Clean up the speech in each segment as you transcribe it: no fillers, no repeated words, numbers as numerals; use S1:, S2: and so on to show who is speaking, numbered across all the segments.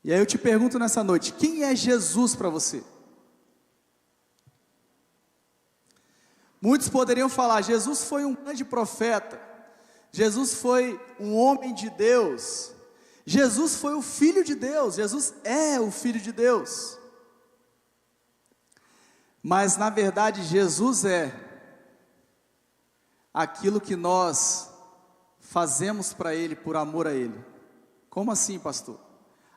S1: E aí eu te pergunto nessa noite, quem é Jesus para você? Muitos poderiam falar, Jesus foi um grande profeta, Jesus foi um homem de Deus, Jesus foi o Filho de Deus, Jesus é o Filho de Deus. Mas na verdade Jesus é aquilo que nós fazemos para Ele, por amor a Ele. Como assim, pastor?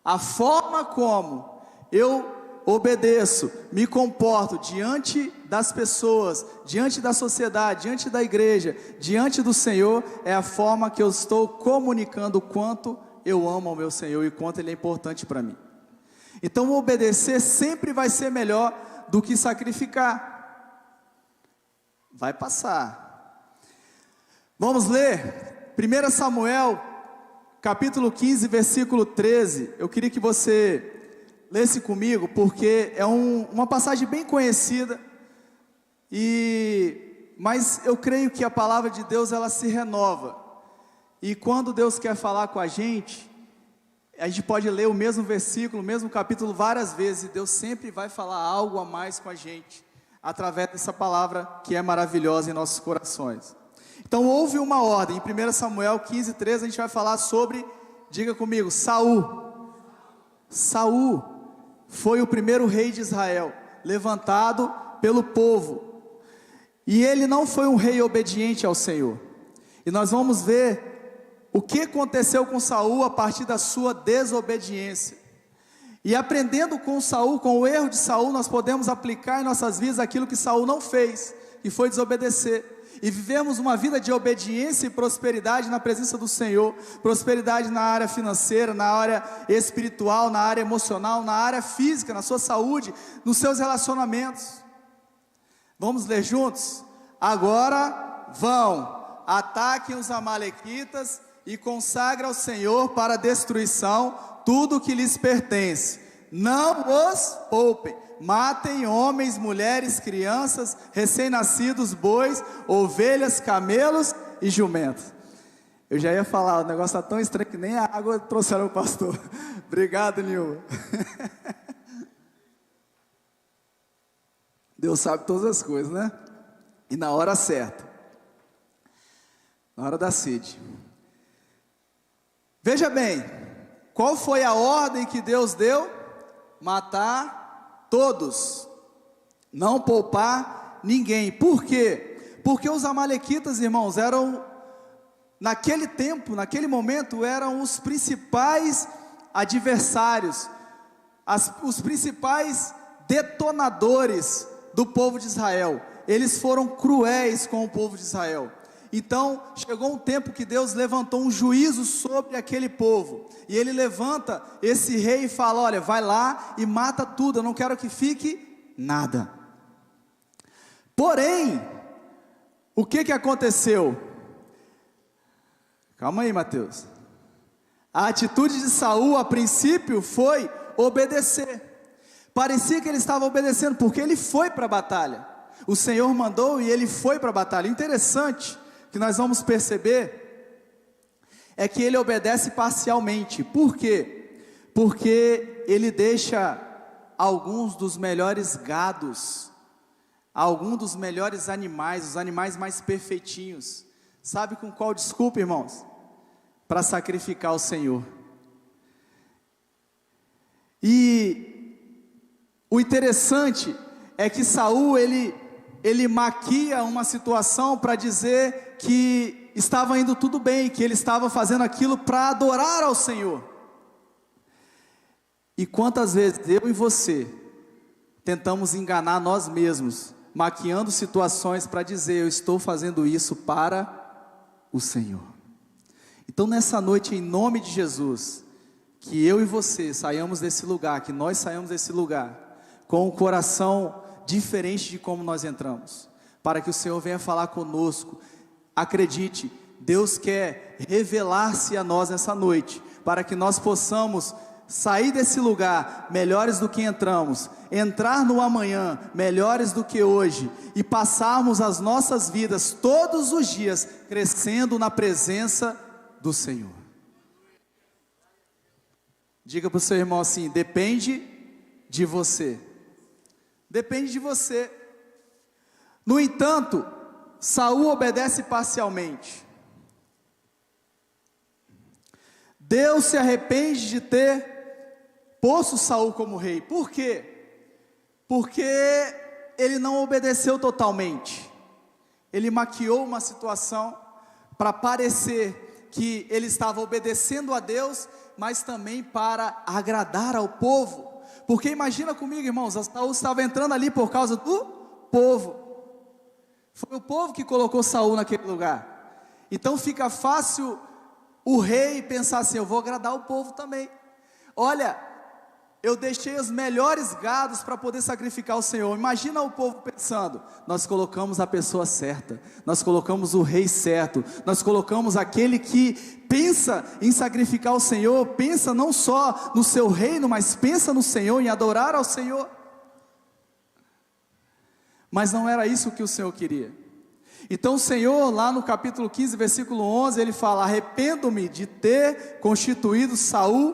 S1: A forma como eu obedeço, me comporto diante das pessoas, diante da sociedade, diante da igreja, diante do Senhor, é a forma que eu estou comunicando o quanto eu amo ao meu Senhor e o quanto Ele é importante para mim. Então obedecer sempre vai ser melhor do que sacrificar. Vai passar. Vamos ler 1 Samuel, capítulo 15, versículo 13. Eu queria que você lesse comigo, porque é uma passagem bem conhecida, mas eu creio que a palavra de Deus, ela se renova, e quando Deus quer falar com a gente pode ler o mesmo versículo, o mesmo capítulo várias vezes, e Deus sempre vai falar algo a mais com a gente, através dessa palavra que é maravilhosa em nossos corações. Então houve uma ordem, em 1 Samuel 15, 13, a gente vai falar sobre, diga comigo, Saul. Saul foi o primeiro rei de Israel, levantado pelo povo, e ele não foi um rei obediente ao Senhor, e nós vamos ver o que aconteceu com Saul a partir da sua desobediência, e aprendendo com Saul, com o erro de Saul, nós podemos aplicar em nossas vidas aquilo que Saul não fez, que foi desobedecer, e vivemos uma vida de obediência e prosperidade na presença do Senhor, prosperidade na área financeira, na área espiritual, na área emocional, na área física, na sua saúde, nos seus relacionamentos. Vamos ler juntos? Agora vão, ataquem os amalequitas e consagrem ao Senhor para a destruição tudo o que lhes pertence, não os poupem. Matem homens, mulheres, crianças, recém-nascidos, bois, ovelhas, camelos e jumentos. Eu já ia falar, o negócio está tão estranho que nem a água trouxeram o pastor. Obrigado, Nil. Deus sabe todas as coisas, né? E na hora certa, na hora da sede. Veja bem, qual foi a ordem que Deus deu? Matar todos, não poupar ninguém. Por quê? Porque os amalequitas, irmãos, eram, naquele tempo, naquele momento, eram os principais adversários, os principais detonadores do povo de Israel. Eles foram cruéis com o povo de Israel. Então chegou um tempo que Deus levantou um juízo sobre aquele povo, e Ele levanta esse rei e fala, olha, vai lá e mata tudo, eu não quero que fique nada. Porém, o que aconteceu? Calma aí, Mateus. A atitude de Saul a princípio foi obedecer, parecia que ele estava obedecendo, porque ele foi para a batalha, o Senhor mandou e ele foi para a batalha. Interessante que nós vamos perceber é que ele obedece parcialmente. Por quê? Porque ele deixa alguns dos melhores gados, alguns dos melhores animais, os animais mais perfeitinhos. Sabe com qual desculpa, irmãos? Para sacrificar ao Senhor. E o interessante é que Saul, ele maquia uma situação para dizer que estava indo tudo bem, que ele estava fazendo aquilo para adorar ao Senhor. E quantas vezes eu e você tentamos enganar nós mesmos, maquiando situações para dizer, eu estou fazendo isso para o Senhor. Então nessa noite, em nome de Jesus, que eu e você saiamos desse lugar, que nós saiamos desse lugar, com um coração diferente de como nós entramos, para que o Senhor venha falar conosco. Acredite, Deus quer revelar-se a nós nessa noite, para que nós possamos sair desse lugar melhores do que entramos, entrar no amanhã melhores do que hoje, e passarmos as nossas vidas todos os dias crescendo na presença do Senhor. Diga para o seu irmão assim: depende de você. Depende de você. No entanto, Saul obedece parcialmente. Deus se arrepende de ter posto Saul como rei. Por quê? Porque ele não obedeceu totalmente. Ele maquiou uma situação para parecer que ele estava obedecendo a Deus, mas também para agradar ao povo. Porque imagina comigo, irmãos, Saul estava entrando ali por causa do povo. Foi o povo que colocou Saul naquele lugar. Então fica fácil o rei pensar assim: eu vou agradar o povo também. Olha, eu deixei os melhores gados para poder sacrificar o Senhor. Imagina o povo pensando: nós colocamos a pessoa certa, nós colocamos o rei certo, nós colocamos aquele que pensa em sacrificar o Senhor, pensa não só no seu reino, mas pensa no Senhor, em adorar ao Senhor. Mas não era isso que o Senhor queria. Então o Senhor, lá no capítulo 15, versículo 11, ele fala: arrependo-me de ter constituído Saul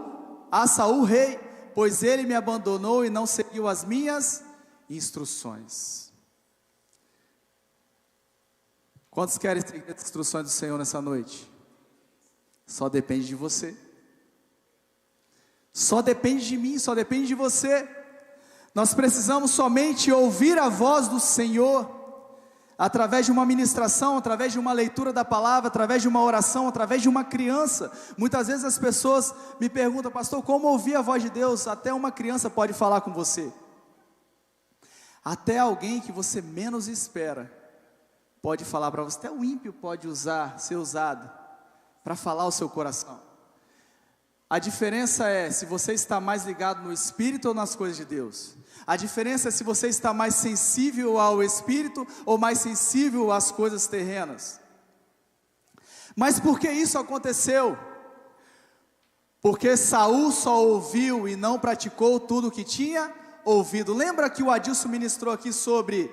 S1: rei, pois ele me abandonou e não seguiu as minhas instruções. Quantos querem seguir as instruções do Senhor nessa noite? Só depende de você. Só depende de mim, só depende de você. Nós precisamos somente ouvir a voz do Senhor, através de uma ministração, através de uma leitura da palavra, através de uma oração, através de uma criança. Muitas vezes as pessoas me perguntam: pastor, como ouvir a voz de Deus? Até uma criança pode falar com você. Até alguém que você menos espera pode falar para você. Até o ímpio pode ser usado para falar ao seu coração. A diferença é se você está mais ligado no Espírito ou nas coisas de Deus. A diferença é se você está mais sensível ao Espírito ou mais sensível às coisas terrenas. Mas por que isso aconteceu? Porque Saul só ouviu e não praticou tudo o que tinha ouvido. Lembra que o Adilson ministrou aqui sobre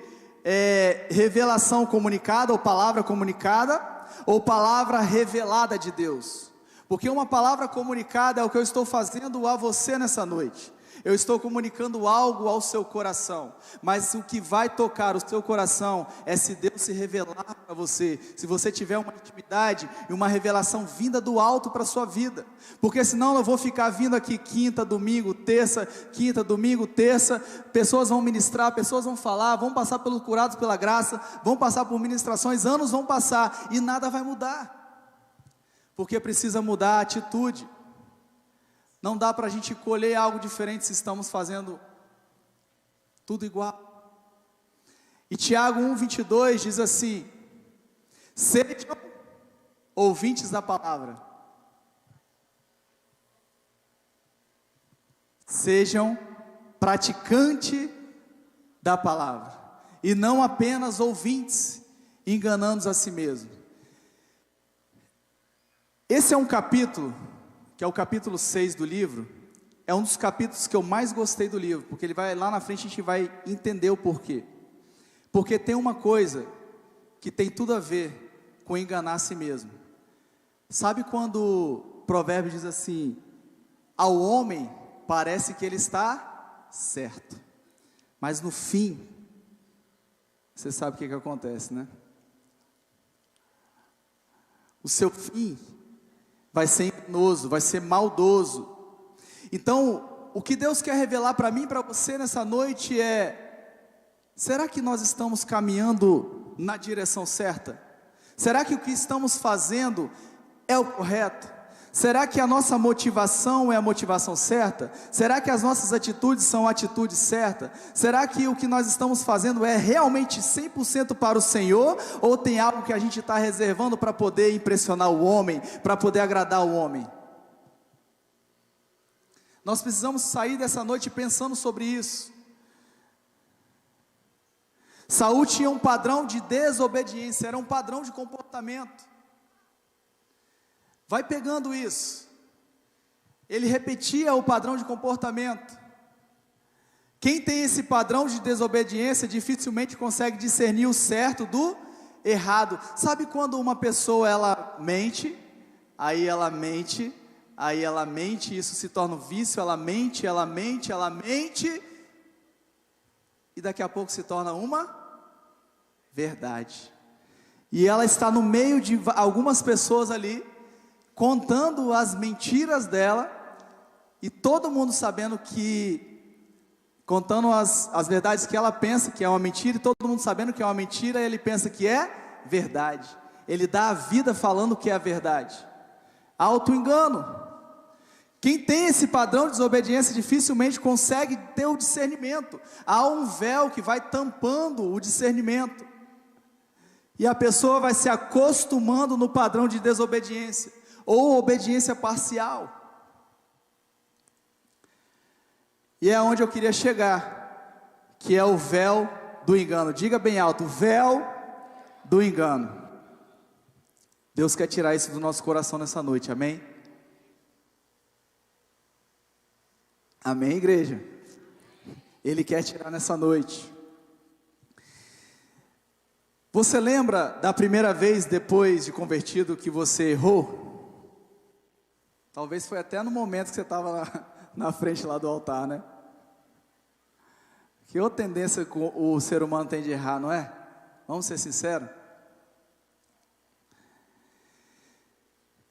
S1: revelação comunicada, ou palavra comunicada, ou palavra revelada de Deus? Porque uma palavra comunicada é o que eu estou fazendo a você nessa noite. Eu estou comunicando algo ao seu coração, mas o que vai tocar o seu coração é se Deus se revelar para você, se você tiver uma intimidade e uma revelação vinda do alto para a sua vida. Porque senão eu vou ficar vindo aqui quinta, domingo, terça, pessoas vão ministrar, pessoas vão falar, vão passar pelos curados pela graça, vão passar por ministrações, anos vão passar e nada vai mudar, porque precisa mudar a atitude. Não dá para a gente colher algo diferente se estamos fazendo tudo igual. E Tiago 1,22 diz assim: sejam ouvintes da palavra, sejam praticantes da palavra, e não apenas ouvintes, enganando a si mesmos. Esse é um capítulo, que é o capítulo 6 do livro, é um dos capítulos que eu mais gostei do livro, porque ele vai, lá na frente a gente vai entender o porquê. Porque tem uma coisa que tem tudo a ver com enganar a si mesmo. Sabe quando o provérbio diz assim: ao homem parece que ele está certo, mas no fim, você sabe o que acontece, né? O seu fim vai ser enganoso, vai ser maldoso. Então, o que Deus quer revelar para mim e para você nessa noite é: será que nós estamos caminhando na direção certa? Será que o que estamos fazendo é o correto? Será que a nossa motivação é a motivação certa? Será que as nossas atitudes são atitudes certas? Será que o que nós estamos fazendo é realmente 100% para o Senhor? Ou tem algo que a gente está reservando para poder impressionar o homem, para poder agradar o homem? Nós precisamos sair dessa noite pensando sobre isso. Saul tinha um padrão de desobediência, era um padrão de comportamento. Vai pegando isso. Ele repetia o padrão de comportamento. Quem tem esse padrão de desobediência dificilmente consegue discernir o certo do errado. Sabe quando uma pessoa ela mente, aí aí ela mente, isso se torna um vício, ela mente, e daqui a pouco se torna uma verdade. E ela está no meio de algumas pessoas ali, contando as mentiras dela, e todo mundo sabendo contando as verdades que ela pensa que é uma mentira, e todo mundo sabendo que é uma mentira, e ele pensa que é verdade. Ele dá a vida falando que é a verdade. Auto-engano. Quem tem esse padrão de desobediência dificilmente consegue ter o discernimento. Há um véu que vai tampando o discernimento. E a pessoa vai se acostumando no padrão de desobediência, ou obediência parcial. E é onde eu queria chegar, que é o véu do engano. Diga bem alto, véu do engano. Deus quer tirar isso do nosso coração nessa noite, amém? Amém, igreja? Ele quer tirar nessa noite. Você lembra da primeira vez depois de convertido que você errou? Talvez foi até no momento que você estava na frente lá do altar, né? Que outra tendência o ser humano tem de errar, não é? Vamos ser sinceros.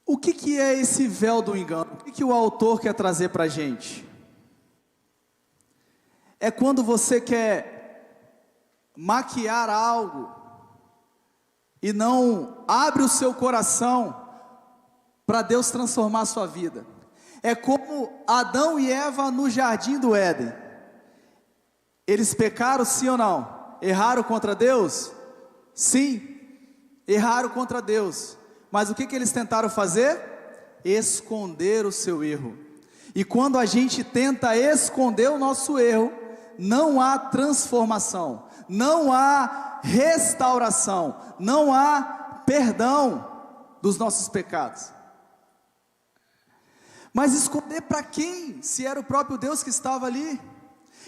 S1: O que é esse véu do engano? O que o autor quer trazer para a gente? É quando você quer maquiar algo e não abre o seu coração para Deus transformar a sua vida. É como Adão e Eva no jardim do Éden. Eles pecaram, sim ou não? Erraram contra Deus? Sim, erraram contra Deus. Mas o que eles tentaram fazer? Esconder o seu erro. E quando a gente tenta esconder o nosso erro, não há transformação, não há restauração, não há perdão dos nossos pecados. Mas esconder para quem? Se era o próprio Deus que estava ali.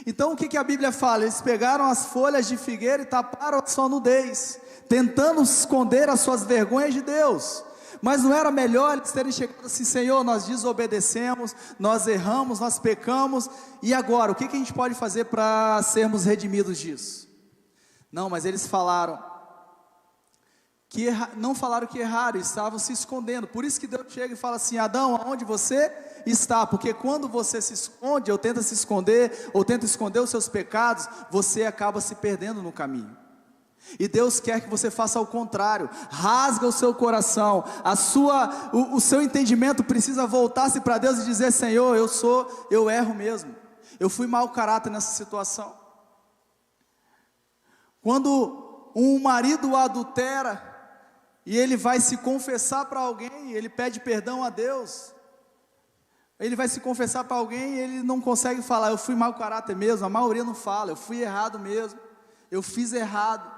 S1: Então o que a Bíblia fala? Eles pegaram as folhas de figueira e taparam a sua nudez, tentando esconder as suas vergonhas de Deus. Mas não era melhor eles terem chegado assim: Senhor, nós desobedecemos, nós erramos, nós pecamos, e agora, o que a gente pode fazer para sermos redimidos disso? Não, mas eles falaram não falaram que erraram, estavam se escondendo. Por isso que Deus chega e fala assim: Adão, aonde você está? Porque quando você se esconde, ou tenta se esconder, ou tenta esconder os seus pecados, você acaba se perdendo no caminho. E Deus quer que você faça ao contrário, rasga o seu coração, o seu entendimento precisa voltar-se para Deus e dizer: Senhor, eu erro mesmo, eu fui mau caráter nessa situação. Quando um marido adultera, e ele vai se confessar para alguém, ele pede perdão a Deus, ele vai se confessar para alguém e ele não consegue falar: eu fui mau caráter mesmo. A maioria não fala: eu fui errado mesmo, eu fiz errado,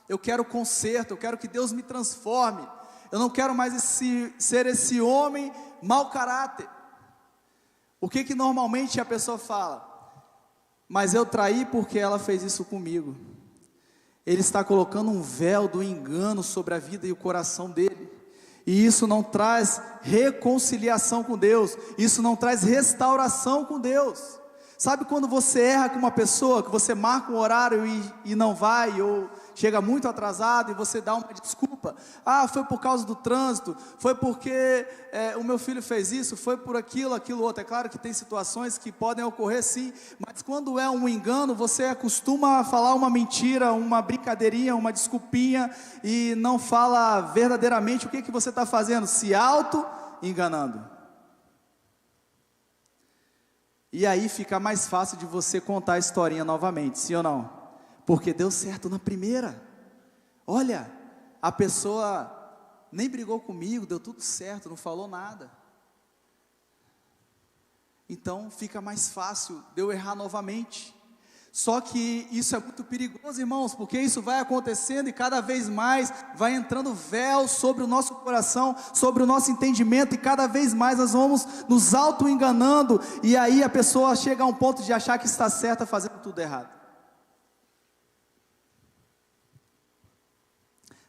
S1: eu quero conserto, eu quero que Deus me transforme, eu não quero mais ser esse homem mau caráter. O que normalmente a pessoa fala? Mas eu traí porque ela fez isso comigo. Ele está colocando um véu do engano sobre a vida e o coração dele, e isso não traz reconciliação com Deus, isso não traz restauração com Deus. Sabe quando você erra com uma pessoa, que você marca um horário e não vai, ou chega muito atrasado e você dá uma desculpa? Ah, foi por causa do trânsito, foi porque o meu filho fez isso, foi por aquilo outro. É claro que tem situações que podem ocorrer sim, mas quando é um engano, você acostuma a falar uma mentira, uma brincadeirinha, uma desculpinha, e não fala verdadeiramente o que você está fazendo, se auto-enganando. E aí fica mais fácil de você contar a historinha novamente, sim ou não? Porque deu certo na primeira. Olha, a pessoa nem brigou comigo, deu tudo certo, não falou nada. Então fica mais fácil de eu errar novamente. Só que isso é muito perigoso, irmãos, porque isso vai acontecendo e cada vez mais vai entrando véu sobre o nosso coração, sobre o nosso entendimento, e cada vez mais nós vamos nos auto-enganando, e aí a pessoa chega a um ponto de achar que está certa fazendo tudo errado.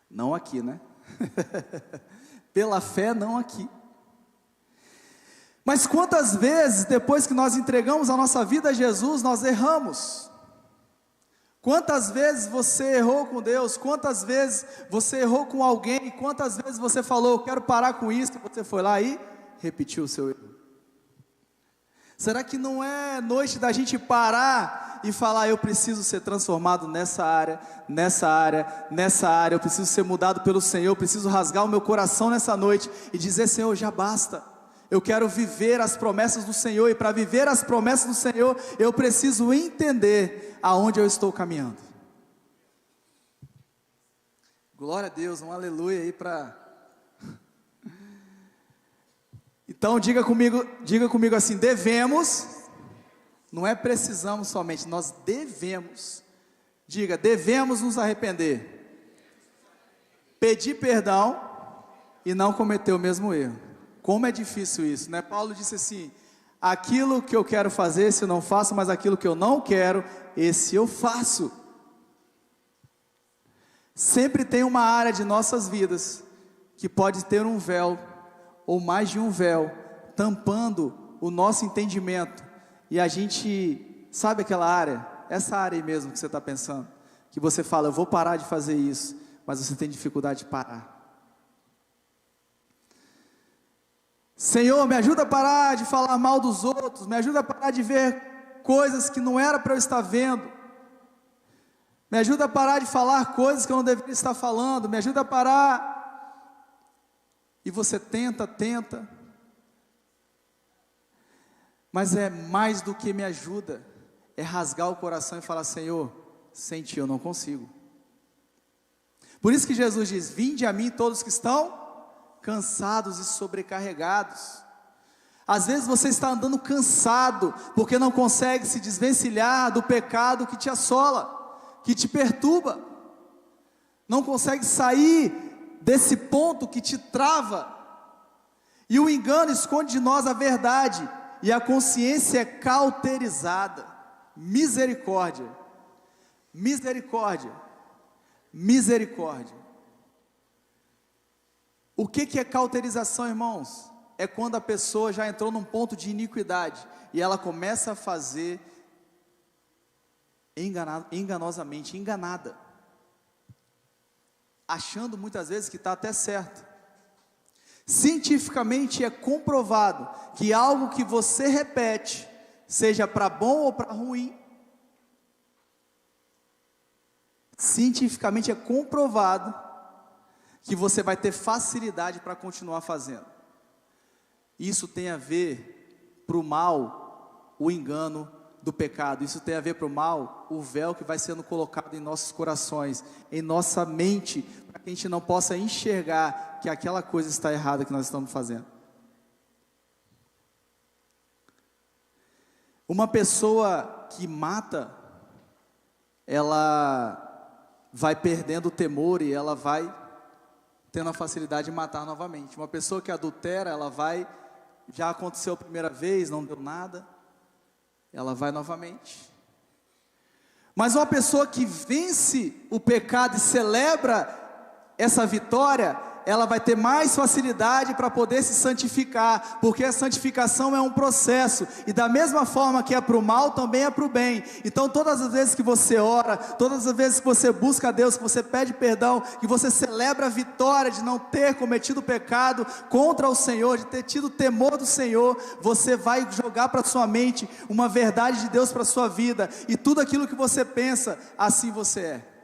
S1: Não aqui, né? Pela fé, não aqui. Mas quantas vezes, depois que nós entregamos a nossa vida a Jesus, nós erramos? Quantas vezes você errou com Deus? Quantas vezes você errou com alguém? Quantas vezes você falou, eu quero parar com isso, e você foi lá e repetiu o seu erro? Será que não é noite da gente parar e falar, eu preciso ser transformado nessa área, nessa área, nessa área, eu preciso ser mudado pelo Senhor, eu preciso rasgar o meu coração nessa noite e dizer, Senhor, já basta, eu quero viver as promessas do Senhor, e para viver as promessas do Senhor, eu preciso entender aonde eu estou caminhando. Glória a Deus, um aleluia aí para... Então diga comigo assim, devemos, não é precisamos somente, nós devemos, diga, devemos nos arrepender, pedir perdão e não cometer o mesmo erro. Como é difícil isso, né? Paulo disse assim, aquilo que eu quero fazer, esse eu não faço, mas aquilo que eu não quero, esse eu faço. Sempre tem uma área de nossas vidas, que pode ter um véu, ou mais de um véu, tampando o nosso entendimento, e a gente, sabe aquela área, essa área aí mesmo que você está pensando, que você fala, eu vou parar de fazer isso, mas você tem dificuldade de parar. Senhor, me ajuda a parar de falar mal dos outros, me ajuda a parar de ver coisas que não era para eu estar vendo, me ajuda a parar de falar coisas que eu não deveria estar falando, me ajuda a parar. E você tenta, mas é mais do que me ajuda, é rasgar o coração e falar, Senhor, sem ti eu não consigo. Por isso que Jesus diz, vinde a mim todos que estão cansados e sobrecarregados. Às vezes você está andando cansado, porque não consegue se desvencilhar do pecado que te assola, que te perturba, não consegue sair desse ponto que te trava, e o engano esconde de nós a verdade, e a consciência é cauterizada. Misericórdia, misericórdia, misericórdia. O que é cauterização, irmãos? É quando a pessoa já entrou num ponto de iniquidade, e ela começa a fazer enganosamente, enganada, achando muitas vezes que está até certo. Cientificamente é comprovado que algo que você repete, seja para bom ou para ruim, cientificamente é comprovado que você vai ter facilidade para continuar fazendo. Isso tem a ver para o mal, o engano do pecado. Isso tem a ver para o mal, o véu que vai sendo colocado em nossos corações, em nossa mente, para que a gente não possa enxergar que aquela coisa está errada que nós estamos fazendo. Uma pessoa que mata, ela vai perdendo o temor e ela vai tendo a facilidade de matar novamente. Uma pessoa que adultera, ela vai, já aconteceu a primeira vez, não deu nada, ela vai novamente. Mas uma pessoa que vence o pecado e celebra essa vitória, ela vai ter mais facilidade para poder se santificar, porque a santificação é um processo, e da mesma forma que é para o mal, também é para o bem. Então todas as vezes que você ora, todas as vezes que você busca a Deus, que você pede perdão, que você celebra a vitória de não ter cometido pecado contra o Senhor, de ter tido temor do Senhor, você vai jogar para sua mente uma verdade de Deus para a sua vida, e tudo aquilo que você pensa, assim você é.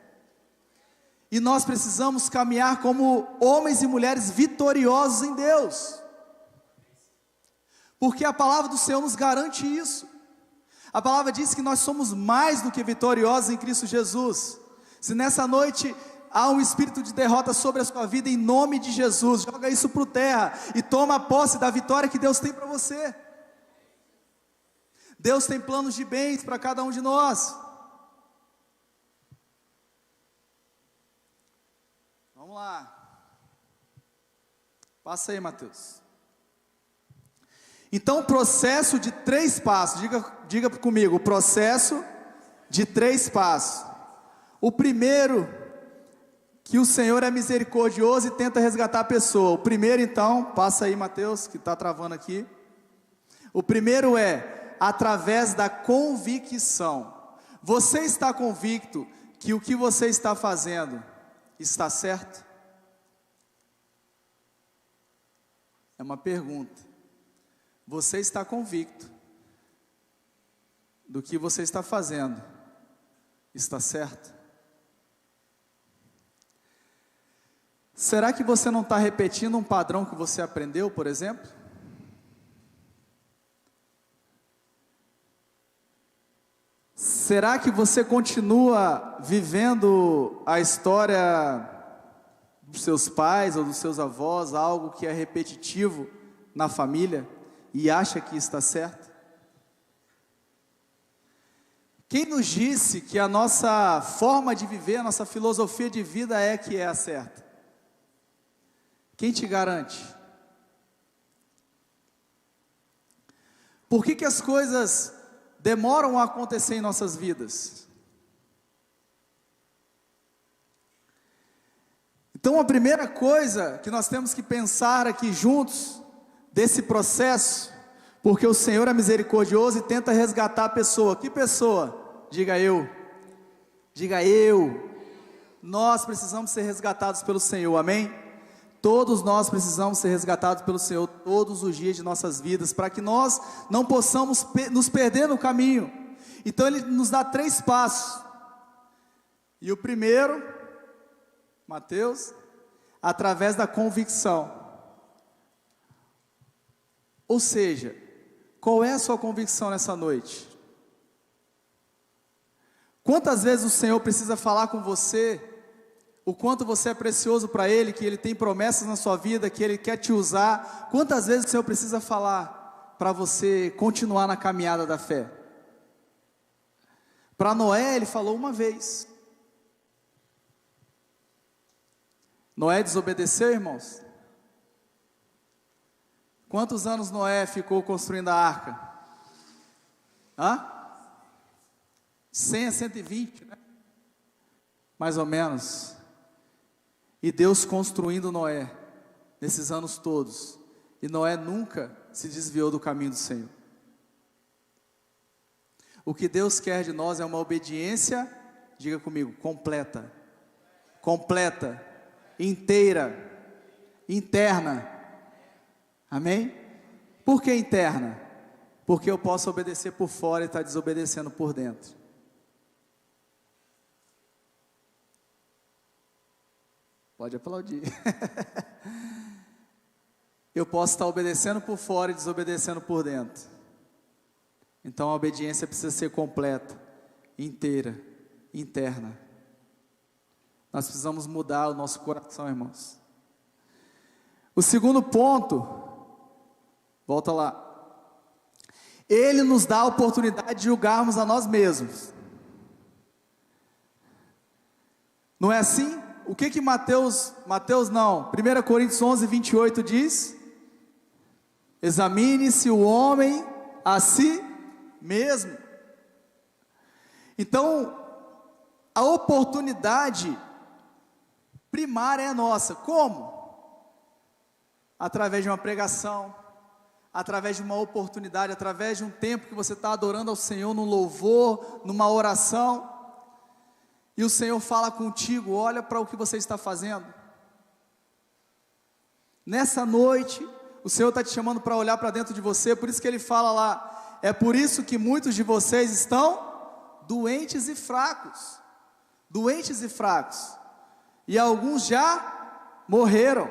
S1: E nós precisamos caminhar como homens e mulheres vitoriosos em Deus, porque a palavra do Senhor nos garante isso. A palavra diz que nós somos mais do que vitoriosos em Cristo Jesus. Se nessa noite há um espírito de derrota sobre a sua vida, em nome de Jesus, joga isso por terra e toma posse da vitória que Deus tem para você. Deus tem planos de bens para cada um de nós. Vamos lá, passa aí, Mateus. Então, processo de 3 passos, diga comigo, processo de 3 passos. O primeiro, que o Senhor é misericordioso e tenta resgatar a pessoa. O primeiro então, passa aí, Mateus, que está travando aqui. O primeiro é através da convicção. Você está convicto que o que você está fazendo está certo? É uma pergunta. Você está convicto do que você está fazendo está certo? Será que você não está repetindo um padrão que você aprendeu, por exemplo? Será que você continua vivendo a história dos seus pais ou dos seus avós, algo que é repetitivo na família e acha que está certo? Quem nos disse que a nossa forma de viver, a nossa filosofia de vida é que é a certa? Quem te garante? Por que as coisas demoram a acontecer em nossas vidas? Então a primeira coisa que nós temos que pensar aqui juntos, desse processo, porque o Senhor é misericordioso e tenta resgatar a pessoa. Que pessoa? Diga eu. Diga eu. Nós precisamos ser resgatados pelo Senhor, amém? Todos nós precisamos ser resgatados pelo Senhor todos os dias de nossas vidas, para que nós não possamos nos perder no caminho. Então Ele nos dá 3 passos. E o primeiro, Mateus, através da convicção. Ou seja, qual é a sua convicção nessa noite? Quantas vezes o Senhor precisa falar com você, o quanto você é precioso para Ele, que Ele tem promessas na sua vida, que Ele quer te usar? Quantas vezes o Senhor precisa falar para você continuar na caminhada da fé? Para Noé Ele falou uma vez. Noé desobedeceu, irmãos? Quantos anos Noé ficou construindo a arca? 100 a 120, né? Mais ou menos. E Deus construindo Noé, nesses anos todos. E Noé nunca se desviou do caminho do Senhor. O que Deus quer de nós é uma obediência, diga comigo, completa. Completa, inteira, interna. Amém? Por que interna? Porque eu posso obedecer por fora e estar desobedecendo por dentro. Pode aplaudir. Eu posso estar obedecendo por fora e desobedecendo por dentro. Então a obediência precisa ser completa, inteira, interna. Nós precisamos mudar o nosso coração, irmãos. O segundo ponto, volta lá. Ele nos dá a oportunidade de julgarmos a nós mesmos. Não é assim? O que Mateus não, 1 Coríntios 11, 28 diz? Examine-se o homem a si mesmo. Então, a oportunidade primária é nossa. Como? Através de uma pregação, através de uma oportunidade, através de um tempo que você está adorando ao Senhor, num louvor, numa oração, e o Senhor fala contigo, olha para o que você está fazendo. Nessa noite, o Senhor está te chamando para olhar para dentro de você, por isso que Ele fala lá, é por isso que muitos de vocês estão doentes e fracos, e alguns já morreram.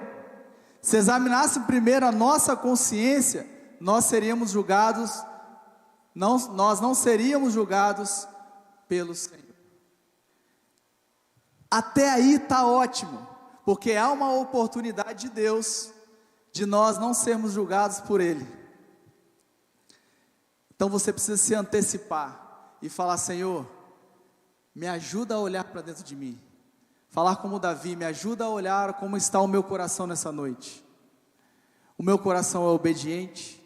S1: Se examinasse primeiro a nossa consciência, nós não seríamos julgados pelo Senhor. Até aí está ótimo, porque há uma oportunidade de Deus, de nós não sermos julgados por Ele. Então você precisa se antecipar, e falar: Senhor, me ajuda a olhar para dentro de mim. Falar como Davi, me ajuda a olhar como está o meu coração nessa noite. O meu coração é obediente,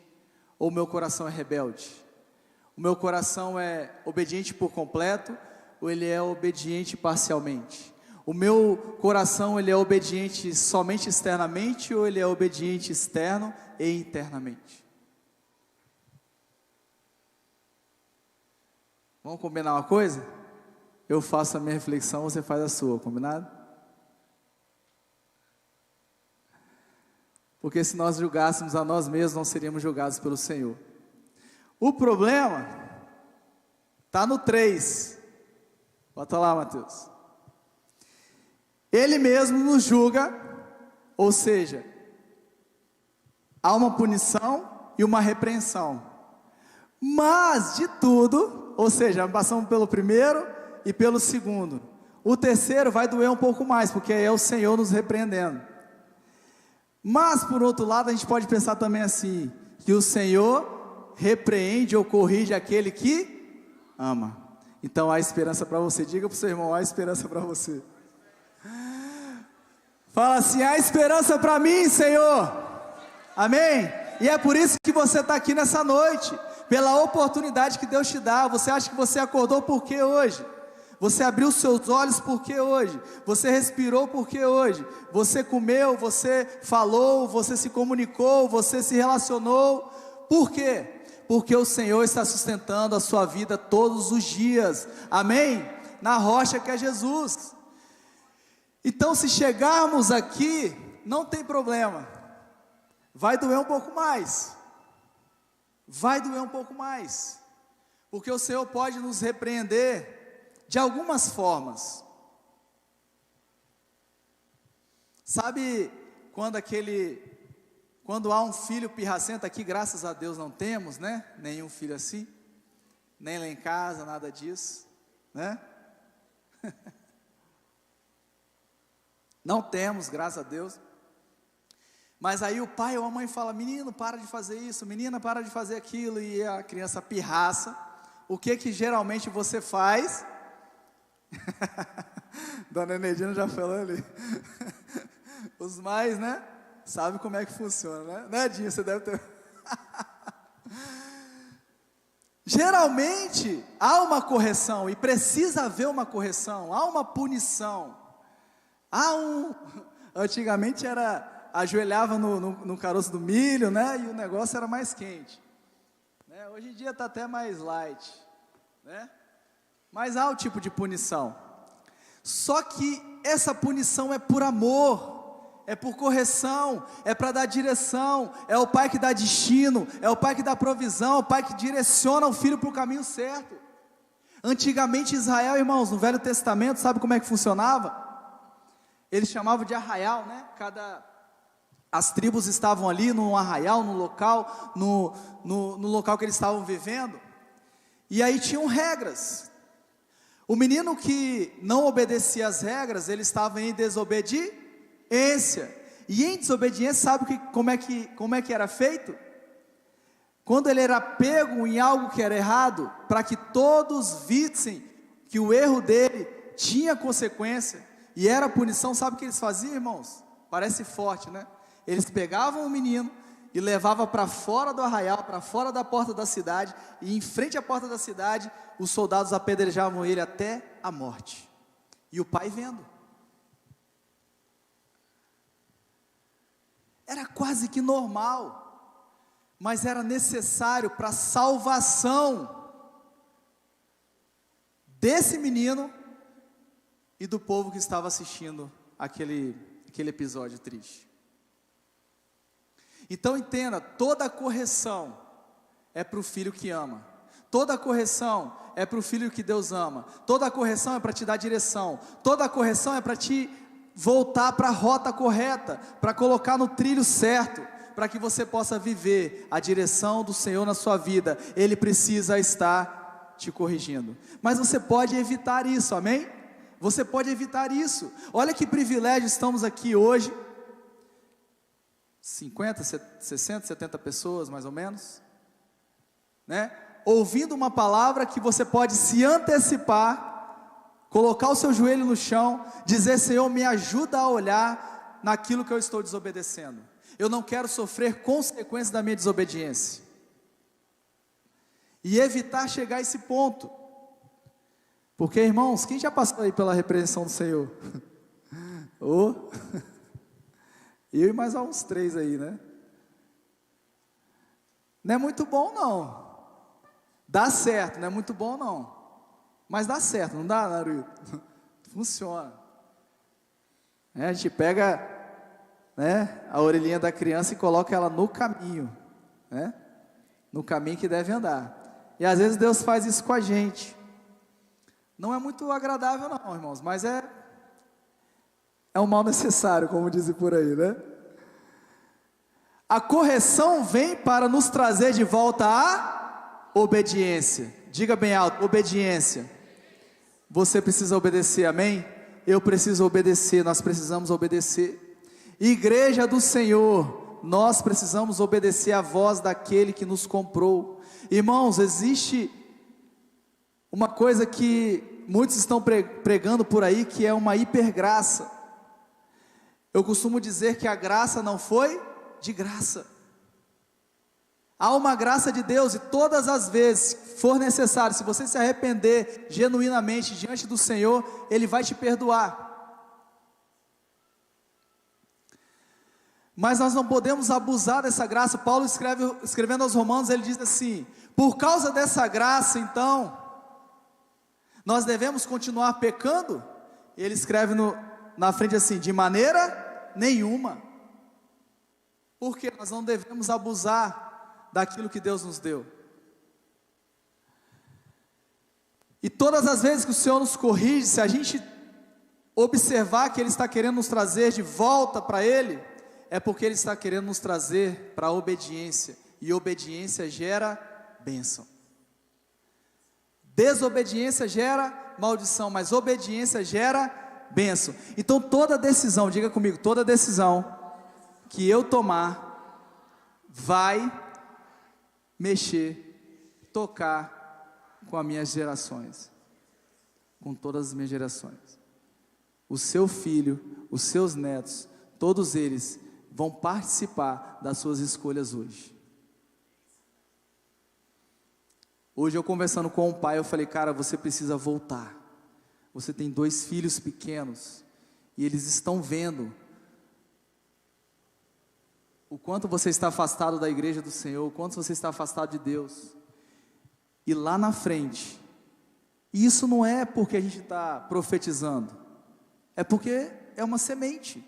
S1: ou o meu coração é rebelde? O meu coração é obediente por completo, ou ele é obediente parcialmente? O meu coração, ele é obediente somente externamente, ou ele é obediente externo e internamente? Vamos combinar uma coisa? Eu faço a minha reflexão, você faz a sua, combinado? Porque se nós julgássemos a nós mesmos, não seríamos julgados pelo Senhor. O problema está no 3. Bota lá, Mateus. Ele mesmo nos julga, ou seja, há uma punição e uma repreensão. Mas de tudo, ou seja, passamos pelo primeiro e pelo segundo. O terceiro vai doer um pouco mais, porque é o Senhor nos repreendendo. Mas por outro lado, a gente pode pensar também assim, que o Senhor repreende ou corrige aquele que ama. Então há esperança para você. Diga para o seu irmão, há esperança para você. Fala assim, há esperança para mim, Senhor. Amém? E é por isso que você está aqui nessa noite, pela oportunidade que Deus te dá. Você acha que você acordou por quê hoje? Você abriu seus olhos por quê hoje? Você respirou por quê hoje? Você comeu, você falou, você se comunicou, você se relacionou. Por quê? Porque o Senhor está sustentando a sua vida todos os dias. Amém? Na rocha que é Jesus. Então, se chegarmos aqui, não tem problema. Vai doer um pouco mais. Vai doer um pouco mais. Porque o Senhor pode nos repreender de algumas formas. Sabe quando há um filho pirracento aqui, graças a Deus não temos, né? Nenhum filho assim, nem lá em casa, nada disso, né? Não temos, graças a Deus. Mas aí o pai ou a mãe fala, menino, para de fazer isso, menina, para de fazer aquilo, e a criança pirraça. O que geralmente você faz? Dona Enedina já falou ali. Os mais, né? Sabe como é que funciona, né? Edinho, você deve ter. Geralmente há uma correção, e precisa haver uma correção, há uma punição. Antigamente ajoelhava no caroço do milho, né? E o negócio era mais quente, né? Hoje em dia está até mais light, né? Mas há o tipo de punição. Só que essa punição é por amor, é por correção, é para dar direção. É o pai que dá destino, é o pai que dá provisão, é o pai que direciona o filho para o caminho certo. Antigamente Israel, irmãos, no Velho Testamento, sabe como é que funcionava? Eles chamavam de arraial, né? As tribos estavam ali no arraial, no local que eles estavam vivendo. E aí tinham regras. O menino que não obedecia às regras, ele estava em desobediência. E em desobediência, sabe como é que era feito? Quando ele era pego em algo que era errado, para que todos vissem que o erro dele tinha consequência, e era punição, sabe o que eles faziam, irmãos? Parece forte, né? Eles pegavam o menino e levavam para fora do arraial, para fora da porta da cidade, e em frente à porta da cidade, os soldados apedrejavam ele até a morte. E o pai vendo. Era quase que normal, mas era necessário para a salvação desse menino e do povo que estava assistindo aquele episódio triste. Então entenda, toda correção é para o filho que ama, toda correção é para o filho que Deus ama, toda correção é para te dar direção, toda correção é para te voltar para a rota correta, para colocar no trilho certo, para que você possa viver a direção do Senhor na sua vida. Ele precisa estar te corrigindo, mas você pode evitar isso, amém? Você pode evitar isso. Olha que privilégio, estamos aqui hoje, 50, 60, 70 pessoas mais ou menos, né? Ouvindo uma palavra que você pode se antecipar, colocar o seu joelho no chão, dizer, Senhor, me ajuda a olhar naquilo que eu estou desobedecendo. Eu não quero sofrer consequências da minha desobediência. E evitar chegar a esse ponto. Porque, irmãos, quem já passou aí pela repreensão do Senhor? Eu e mais uns 3 aí, né? Não é muito bom não. Dá certo, não é muito bom não. Mas dá certo, não dá, Naruto? Funciona. A gente pega, né, a orelhinha da criança e coloca ela no caminho, né? No caminho que deve andar. E às vezes Deus faz isso com a gente. Não é muito agradável não, irmãos, mas é um mal necessário, como dizem por aí, né? A correção vem para nos trazer de volta à obediência. Diga bem alto, obediência. Você precisa obedecer, amém? Eu preciso obedecer, nós precisamos obedecer. Igreja do Senhor, nós precisamos obedecer a voz daquele que nos comprou. Irmãos, existe uma coisa que muitos estão pregando por aí, que é uma hipergraça. Eu costumo dizer que a graça não foi de graça. Há uma graça de Deus, e todas as vezes que for necessário, se você se arrepender genuinamente diante do Senhor, Ele vai te perdoar. Mas nós não podemos abusar dessa graça. Paulo escrevendo aos Romanos, ele diz assim: por causa dessa graça, então, nós devemos continuar pecando? Ele escreve na frente assim: de maneira nenhuma. Porque nós não devemos abusar daquilo que Deus nos deu. E todas as vezes que o Senhor nos corrige, se a gente observar que Ele está querendo nos trazer de volta para Ele, é porque Ele está querendo nos trazer para a obediência, e obediência gera bênção. Desobediência gera maldição, mas obediência gera bênção. Então toda decisão, diga comigo, toda decisão que eu tomar vai mexer, tocar com as minhas gerações, com todas as minhas gerações. O seu filho, os seus netos, todos eles vão participar das suas escolhas hoje. Hoje eu conversando com o pai, eu falei: cara, você precisa voltar. Você tem 2 filhos pequenos, e eles estão vendo o quanto você está afastado da igreja do Senhor, o quanto você está afastado de Deus. E lá na frente, isso não é porque a gente está profetizando, é porque é uma semente.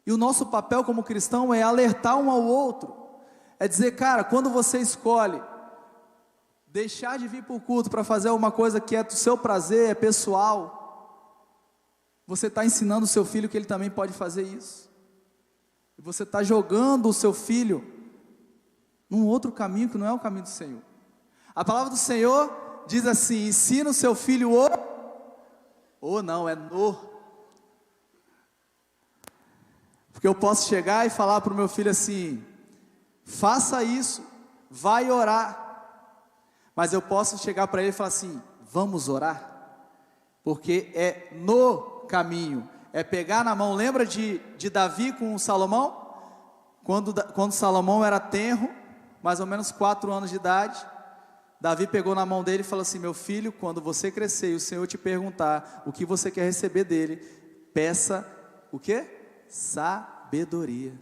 S1: E o nosso papel como cristão é alertar um ao outro, é dizer: cara, quando você escolhe deixar de vir para o culto para fazer uma coisa que é do seu prazer, é pessoal, você está ensinando o seu filho que ele também pode fazer isso. E você está jogando o seu filho num outro caminho que não é o caminho do Senhor. A palavra do Senhor diz assim: ensina o seu filho porque eu posso chegar e falar para o meu filho assim: faça isso, vai orar. Mas eu posso chegar para ele e falar assim: vamos orar, porque é no caminho, é pegar na mão. Lembra de Davi com Salomão? Quando Salomão era tenro, mais ou menos 4 anos de idade, Davi pegou na mão dele e falou assim: meu filho, quando você crescer e o Senhor te perguntar o que você quer receber dele, peça o quê? Sabedoria.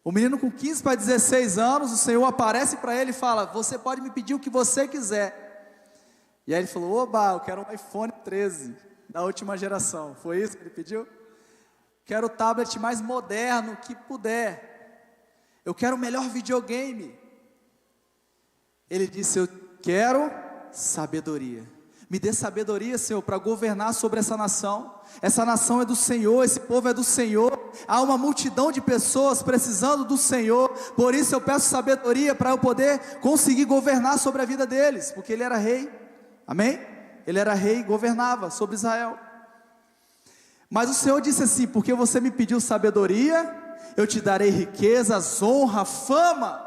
S1: O menino com 15 para 16 anos, o Senhor aparece para ele e fala: você pode me pedir o que você quiser. E aí ele falou: oba, eu quero um iPhone 13 da última geração. Foi isso que ele pediu? Quero o tablet mais moderno que puder. Eu quero o melhor videogame. Ele disse: eu quero sabedoria. Me dê sabedoria, Senhor, para governar sobre essa nação. Essa nação é do Senhor, esse povo é do Senhor. Há uma multidão de pessoas precisando do Senhor. Por isso eu peço sabedoria para eu poder conseguir governar sobre a vida deles, porque ele era rei, amém? Ele era rei e governava sobre Israel. Mas o Senhor disse assim: porque você me pediu sabedoria, eu te darei riquezas, honra, fama,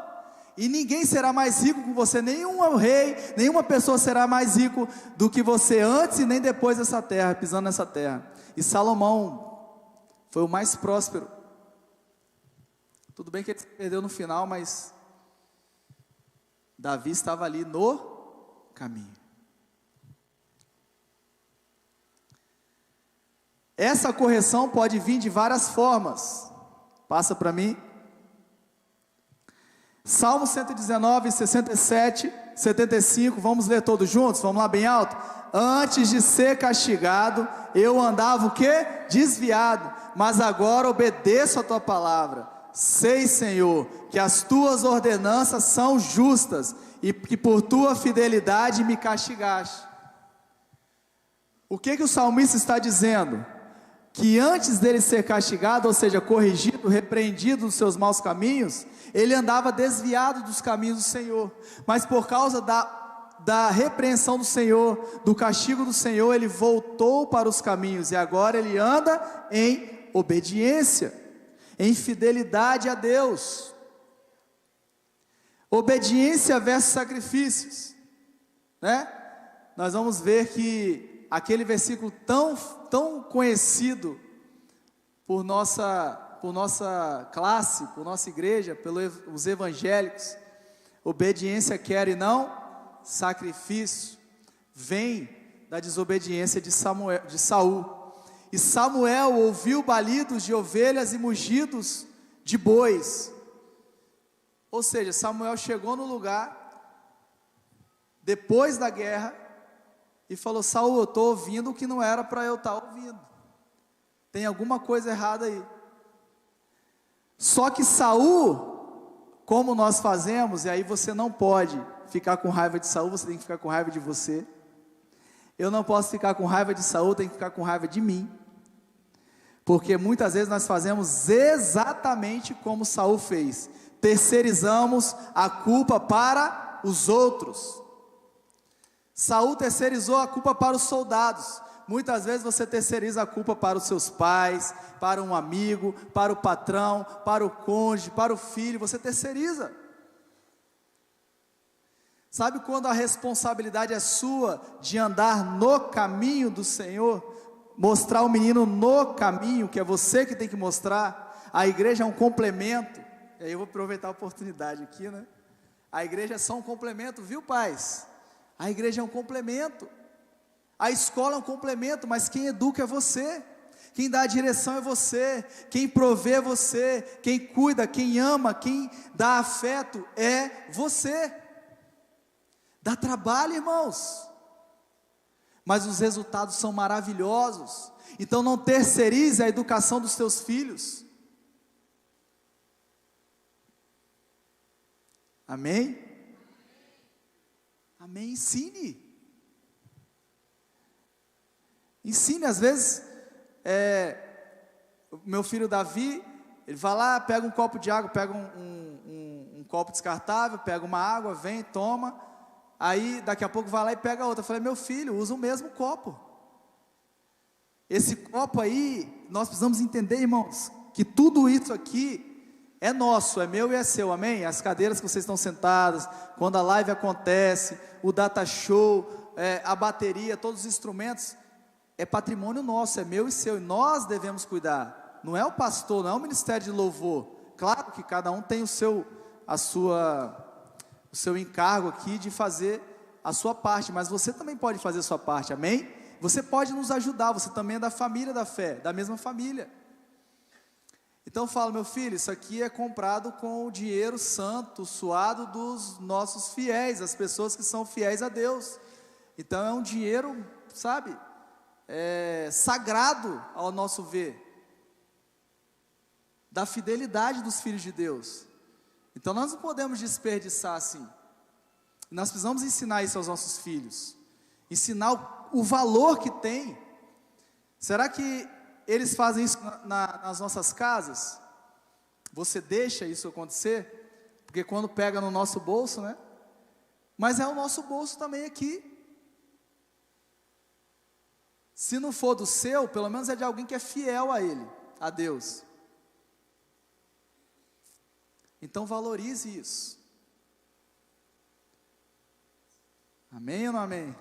S1: e ninguém será mais rico que você, nenhum rei, nenhuma pessoa será mais rico do que você antes e nem depois dessa terra, pisando nessa terra. E Salomão foi o mais próspero. Tudo bem que ele se perdeu no final, mas Davi estava ali no caminho. Essa correção pode vir de várias formas. Passa para mim. Salmo 119, 67, 75, vamos ler todos juntos? Vamos lá bem alto? Antes de ser castigado, eu andava o quê? Desviado, mas agora obedeço a tua palavra. Sei, Senhor, que as tuas ordenanças são justas e que por tua fidelidade me castigaste. O que o salmista está dizendo? Que antes dele ser castigado, ou seja, corrigido, repreendido dos seus maus caminhos, ele andava desviado dos caminhos do Senhor, mas por causa da repreensão do Senhor, do castigo do Senhor, ele voltou para os caminhos, e agora ele anda em obediência, em fidelidade a Deus. Obediência versus sacrifícios, né? Nós vamos ver que aquele versículo tão conhecido por nossa classe, por nossa igreja, pelos evangélicos, obediência quero e não sacrifício, vem da desobediência de Saul. E Samuel ouviu balidos de ovelhas e mugidos de bois. Ou seja, Samuel chegou no lugar depois da guerra e falou: Saul, eu estou ouvindo o que não era para eu estar ouvindo, tem alguma coisa errada aí. Só que Saul, como nós fazemos, e aí você não pode ficar com raiva de Saul, você tem que ficar com raiva de você. Eu não posso ficar com raiva de Saul, tenho que ficar com raiva de mim, porque muitas vezes nós fazemos exatamente como Saul fez, terceirizamos a culpa para os outros. Saul terceirizou a culpa para os soldados. Muitas vezes você terceiriza a culpa para os seus pais, para um amigo, para o patrão, para o cônjuge, para o filho, você terceiriza. Sabe quando a responsabilidade é sua de andar no caminho do Senhor, mostrar o menino no caminho, que é você que tem que mostrar. A igreja é um complemento, e aí eu vou aproveitar a oportunidade aqui, né? A igreja é só um complemento, viu, pais? A igreja é um complemento, a escola é um complemento, mas quem educa é você, quem dá a direção é você, quem provê é você, quem cuida, quem ama, quem dá afeto é você. Dá trabalho, irmãos, mas os resultados são maravilhosos. Então não terceirize a educação dos teus filhos. Amém? Amém, ensine, às vezes, o meu filho Davi, ele vai lá, pega um copo de água, pega um copo descartável, pega uma água, vem, toma, aí daqui a pouco vai lá e pega outra. Eu falei: meu filho, usa o mesmo copo, esse copo aí, nós precisamos entender, irmãos, que tudo isso aqui é nosso, é meu e é seu, amém? As cadeiras que vocês estão sentadas, quando a live acontece, o data show, a bateria, todos os instrumentos, é patrimônio nosso, é meu e seu, e nós devemos cuidar. Não é o pastor, não é o ministério de louvor. Claro que cada um tem o seu encargo aqui de fazer a sua parte, mas você também pode fazer a sua parte, amém? Você pode nos ajudar, você também é da família da fé, da mesma família. Então eu falo: meu filho, isso aqui é comprado com o dinheiro santo, suado dos nossos fiéis, as pessoas que são fiéis a Deus. Então é um dinheiro, sabe, sagrado ao nosso ver, da fidelidade dos filhos de Deus. Então nós não podemos desperdiçar assim. Nós precisamos ensinar isso aos nossos filhos, ensinar o valor que tem. Será que eles fazem isso nas nossas casas? Você deixa isso acontecer? Porque quando pega no nosso bolso, né? Mas é o nosso bolso também aqui. Se não for do seu, pelo menos é de alguém que é fiel a Ele, a Deus. Então valorize isso. Amém ou não amém?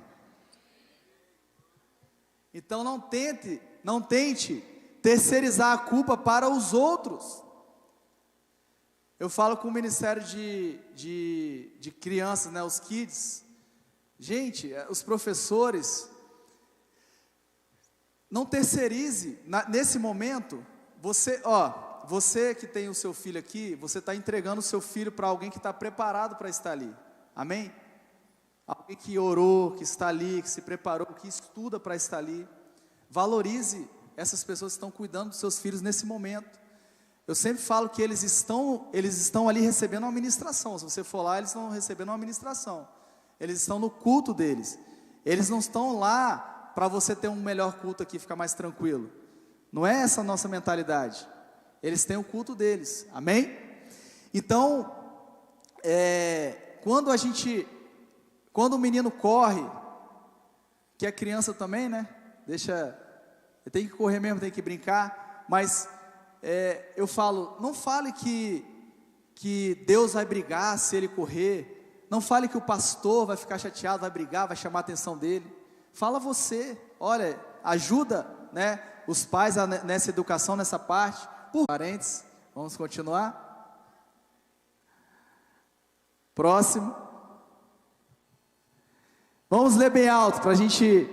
S1: Então não tente terceirizar a culpa para os outros. Eu falo com o ministério de crianças, né, os kids. Gente, os professores, não terceirize, nesse momento, você que tem o seu filho aqui, você está entregando o seu filho para alguém que está preparado para estar ali, amém? Alguém que orou, que está ali, que se preparou, que estuda para estar ali. Valorize essas pessoas que estão cuidando dos seus filhos nesse momento. Eu sempre falo que eles estão ali recebendo uma ministração. Se você for lá, eles estão recebendo uma ministração. Eles estão no culto deles. Eles não estão lá para você ter um melhor culto aqui, ficar mais tranquilo. Não é essa a nossa mentalidade. Eles têm o culto deles, amém? Então, quando o menino corre, que é criança também, né? Tem que correr mesmo, tem que brincar, mas eu falo, não fale que Deus vai brigar se ele correr, não fale que o pastor vai ficar chateado, vai brigar, vai chamar a atenção dele. Fala você, olha, ajuda, né, os pais nessa educação, nessa parte. Por parentes, vamos continuar. Próximo. Vamos ler bem alto para a gente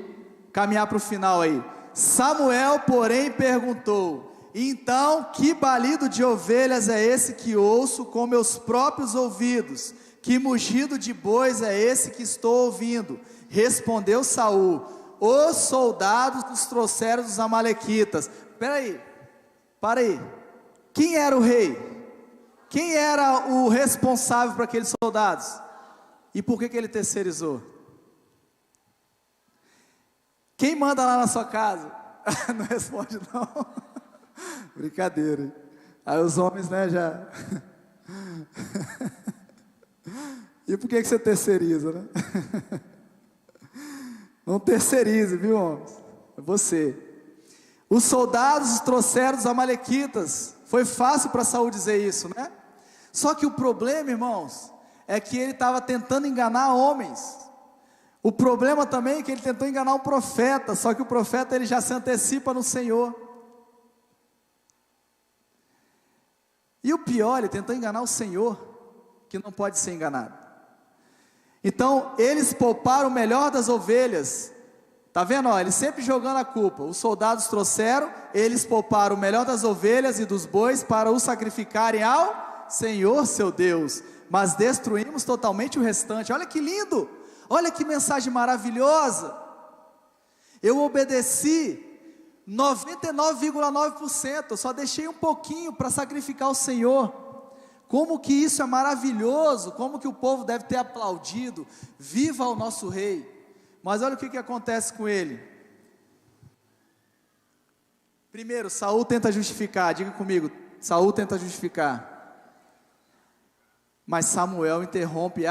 S1: caminhar para o final aí. Samuel, porém, perguntou: então, que balido de ovelhas é esse que ouço com meus próprios ouvidos? Que mugido de bois é esse que estou ouvindo? Respondeu Saul: os soldados nos trouxeram dos amalequitas. Para aí. Quem era o rei? Quem era o responsável por aqueles soldados? E por que ele terceirizou? Quem manda lá na sua casa? Não responde não. Brincadeira. Aí os homens, né, já... E por que você terceiriza, né? Não terceirize, viu, homens? É você. Os soldados trouxeram os amalequitas. Foi fácil para Saul dizer isso, né? Só que o problema, irmãos, é que ele estava tentando enganar homens. O problema também é que ele tentou enganar um profeta, só que o profeta ele já se antecipa no Senhor. E o pior, ele tentou enganar o Senhor, que não pode ser enganado. Então, eles pouparam o melhor das ovelhas. Tá vendo? Ó, eles sempre jogando a culpa. Os soldados trouxeram, eles pouparam o melhor das ovelhas e dos bois para o sacrificarem ao Senhor seu Deus, mas destruímos totalmente o restante. Olha que lindo! Olha que mensagem maravilhosa. Eu obedeci 99,9%, eu só deixei um pouquinho para sacrificar o Senhor. Como que isso é maravilhoso, como que o povo deve ter aplaudido. Viva o nosso rei. Mas olha o que acontece com ele. Primeiro, Saul tenta justificar, diga comigo, Saul tenta justificar. Mas Samuel interrompe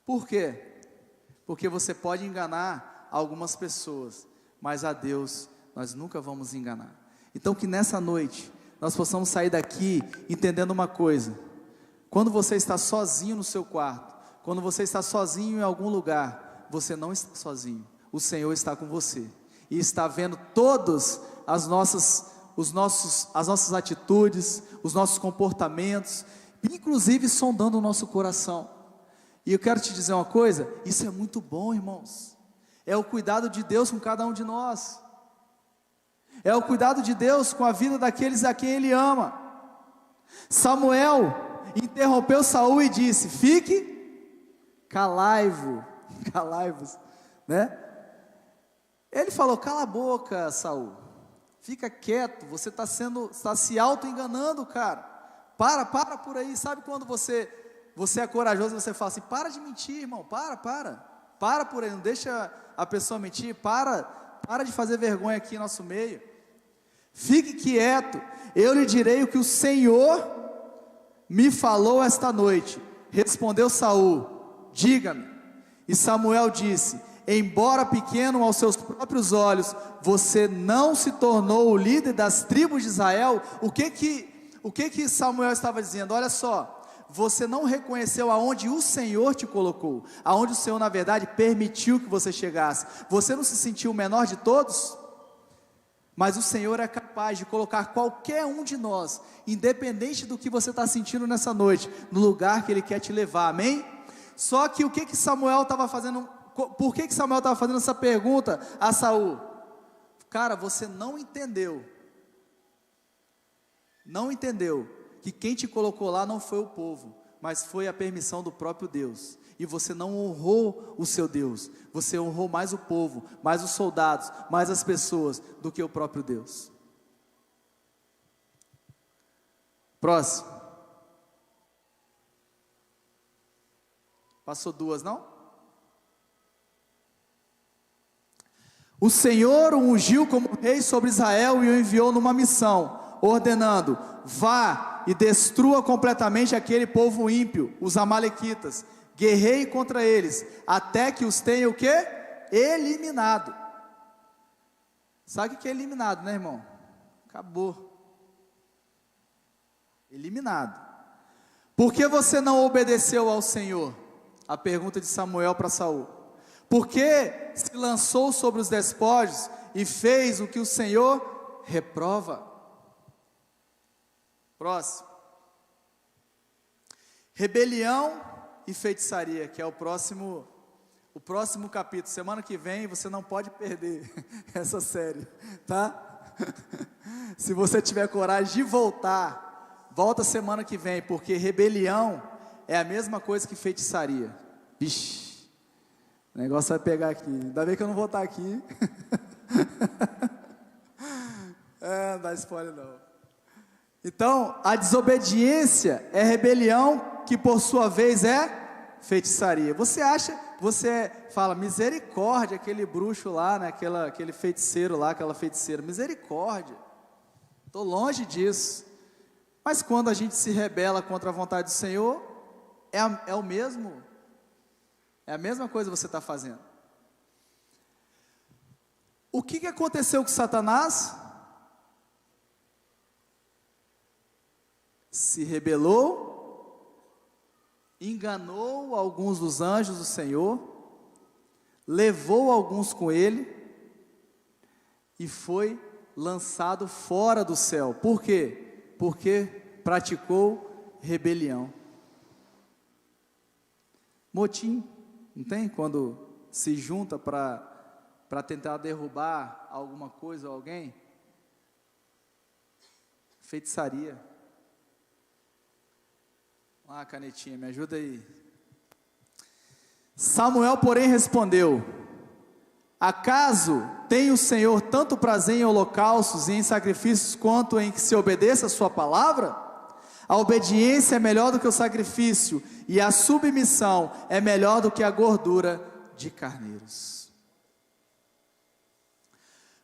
S1: Por quê? Porque você pode enganar algumas pessoas, mas a Deus nós nunca vamos enganar. Então que nessa noite nós possamos sair daqui entendendo uma coisa: quando você está sozinho no seu quarto, quando você está sozinho em algum lugar, você não está sozinho, o Senhor está com você, e está vendo todas as nossas atitudes, os nossos comportamentos, inclusive sondando o nosso coração. E eu quero te dizer uma coisa, isso é muito bom, irmãos. É o cuidado de Deus com cada um de nós. É o cuidado de Deus com a vida daqueles a quem Ele ama. Samuel interrompeu Saul e disse: fique calai-vos, né? Ele falou: cala a boca, Saul, fica quieto, você está se auto-enganando, cara. Para por aí. Sabe quando você é corajoso e você fala assim: para de mentir, irmão, para por aí, não deixa a pessoa mentir, para de fazer vergonha aqui em nosso meio. Fique quieto, eu lhe direi o que o Senhor me falou esta noite. Respondeu Saul: diga-me. E Samuel disse: embora pequeno aos seus próprios olhos, você não se tornou o líder das tribos de Israel. O que Samuel estava dizendo? Olha só, você não reconheceu aonde o Senhor te colocou, aonde o Senhor na verdade permitiu que você chegasse. Você não se sentiu o menor de todos? Mas o Senhor é capaz de colocar qualquer um de nós, independente do que você está sentindo nessa noite, no lugar que Ele quer te levar, amém? Só que o que Samuel estava fazendo? Por que Samuel estava fazendo essa pergunta a Saul? Cara, você não entendeu não entendeu que quem te colocou lá não foi o povo, mas foi a permissão do próprio Deus, e você não honrou o seu Deus, você honrou mais o povo, mais os soldados, mais as pessoas, do que o próprio Deus. Próximo. Passou duas, não? O Senhor o ungiu como rei sobre Israel e o enviou numa missão, ordenando: vá e destrua completamente aquele povo ímpio, os amalequitas, guerreie contra eles, até que os tenha o quê? Eliminado. Sabe o que é eliminado, né, irmão? Acabou. Eliminado. Por que você não obedeceu ao Senhor? A pergunta de Samuel para Saul. Por que se lançou sobre os despojos e fez o que o Senhor reprova? Próximo. Rebelião e feitiçaria, que é o próximo capítulo. Semana que vem você não pode perder essa série, tá? Se você tiver coragem de voltar, volta semana que vem, porque rebelião é a mesma coisa que feitiçaria. Vixe, o negócio vai pegar aqui. Ainda bem que eu não vou estar aqui. Não dá spoiler não. Então, a desobediência é rebelião, que por sua vez é feitiçaria. Você fala, misericórdia, aquele bruxo lá, né, aquele feiticeiro lá, aquela feiticeira, misericórdia, estou longe disso. Mas quando a gente se rebela contra a vontade do Senhor, é a mesma coisa que você está fazendo. O que aconteceu com Satanás? Se rebelou, enganou alguns dos anjos do Senhor, levou alguns com ele, e foi lançado fora do céu. Por quê? Porque praticou rebelião. Motim, não tem? Quando se junta para tentar derrubar alguma coisa ou alguém. Feitiçaria. Ah, canetinha, me ajuda aí. Samuel, porém, respondeu: acaso tem o Senhor tanto prazer em holocaustos e em sacrifícios, quanto em que se obedeça a sua palavra? A obediência é melhor do que o sacrifício, e a submissão é melhor do que a gordura de carneiros.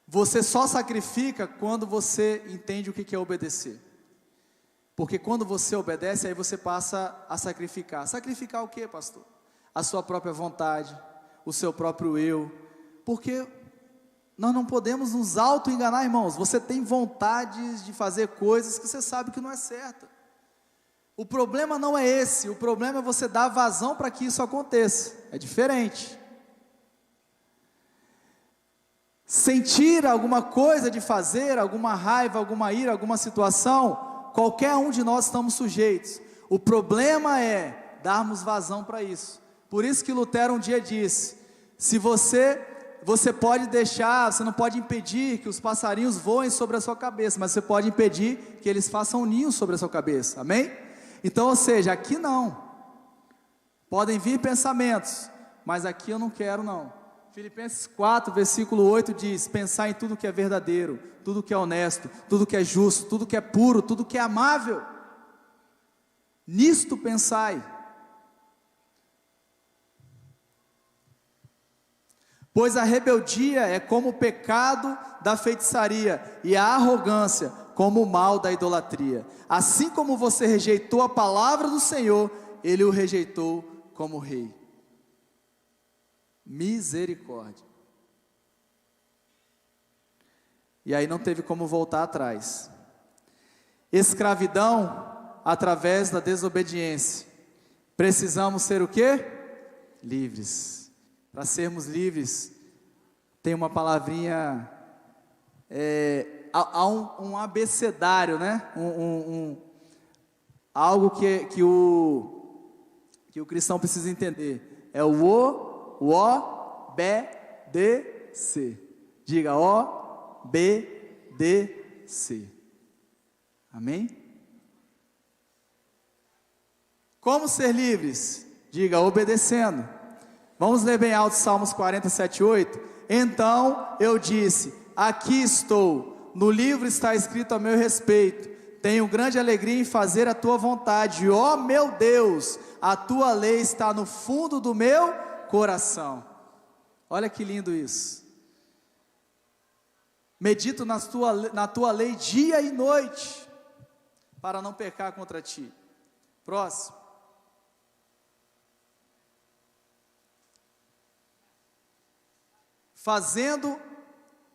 S1: Você só sacrifica quando você entende o que é obedecer. Porque quando você obedece, aí você passa a sacrificar. Sacrificar o que, pastor? A sua própria vontade, o seu próprio eu. Porque nós não podemos nos auto-enganar, irmãos. Você tem vontade de fazer coisas que você sabe que não é certa. O problema não é esse. O problema é você dar vazão para que isso aconteça. É diferente. Sentir alguma coisa de fazer, alguma raiva, alguma ira, alguma situação, qualquer um de nós estamos sujeitos. O problema é darmos vazão para isso. Por isso que Lutero um dia disse: se você pode deixar, você não pode impedir que os passarinhos voem sobre a sua cabeça, mas você pode impedir que eles façam ninho sobre a sua cabeça, amém? Então, ou seja, aqui não, podem vir pensamentos, mas aqui eu não quero não. Filipenses 4, versículo 8 diz: pensar em tudo que é verdadeiro, tudo que é honesto, tudo que é justo, tudo que é puro, tudo que é amável, nisto pensai. Pois a rebeldia é como o pecado da feitiçaria, e a arrogância como o mal da idolatria. Assim como você rejeitou a palavra do Senhor, ele o rejeitou como rei. Misericórdia. E aí não teve como voltar atrás. Escravidão através da desobediência. Precisamos ser o quê? Livres. Para sermos livres, tem uma palavrinha, há um abecedário, né? Algo que o cristão precisa entender. É o obedecer. Diga, obedecer. Amém? Como ser livres? Diga, obedecendo. Vamos ler bem alto Salmos 47, 8. Então eu disse, aqui estou, no livro está escrito a meu respeito, tenho grande alegria em fazer a tua vontade, ó meu Deus, a tua lei está no fundo do meu coração. Olha que lindo isso. Medito na tua lei dia e noite, para não pecar contra ti. Próximo.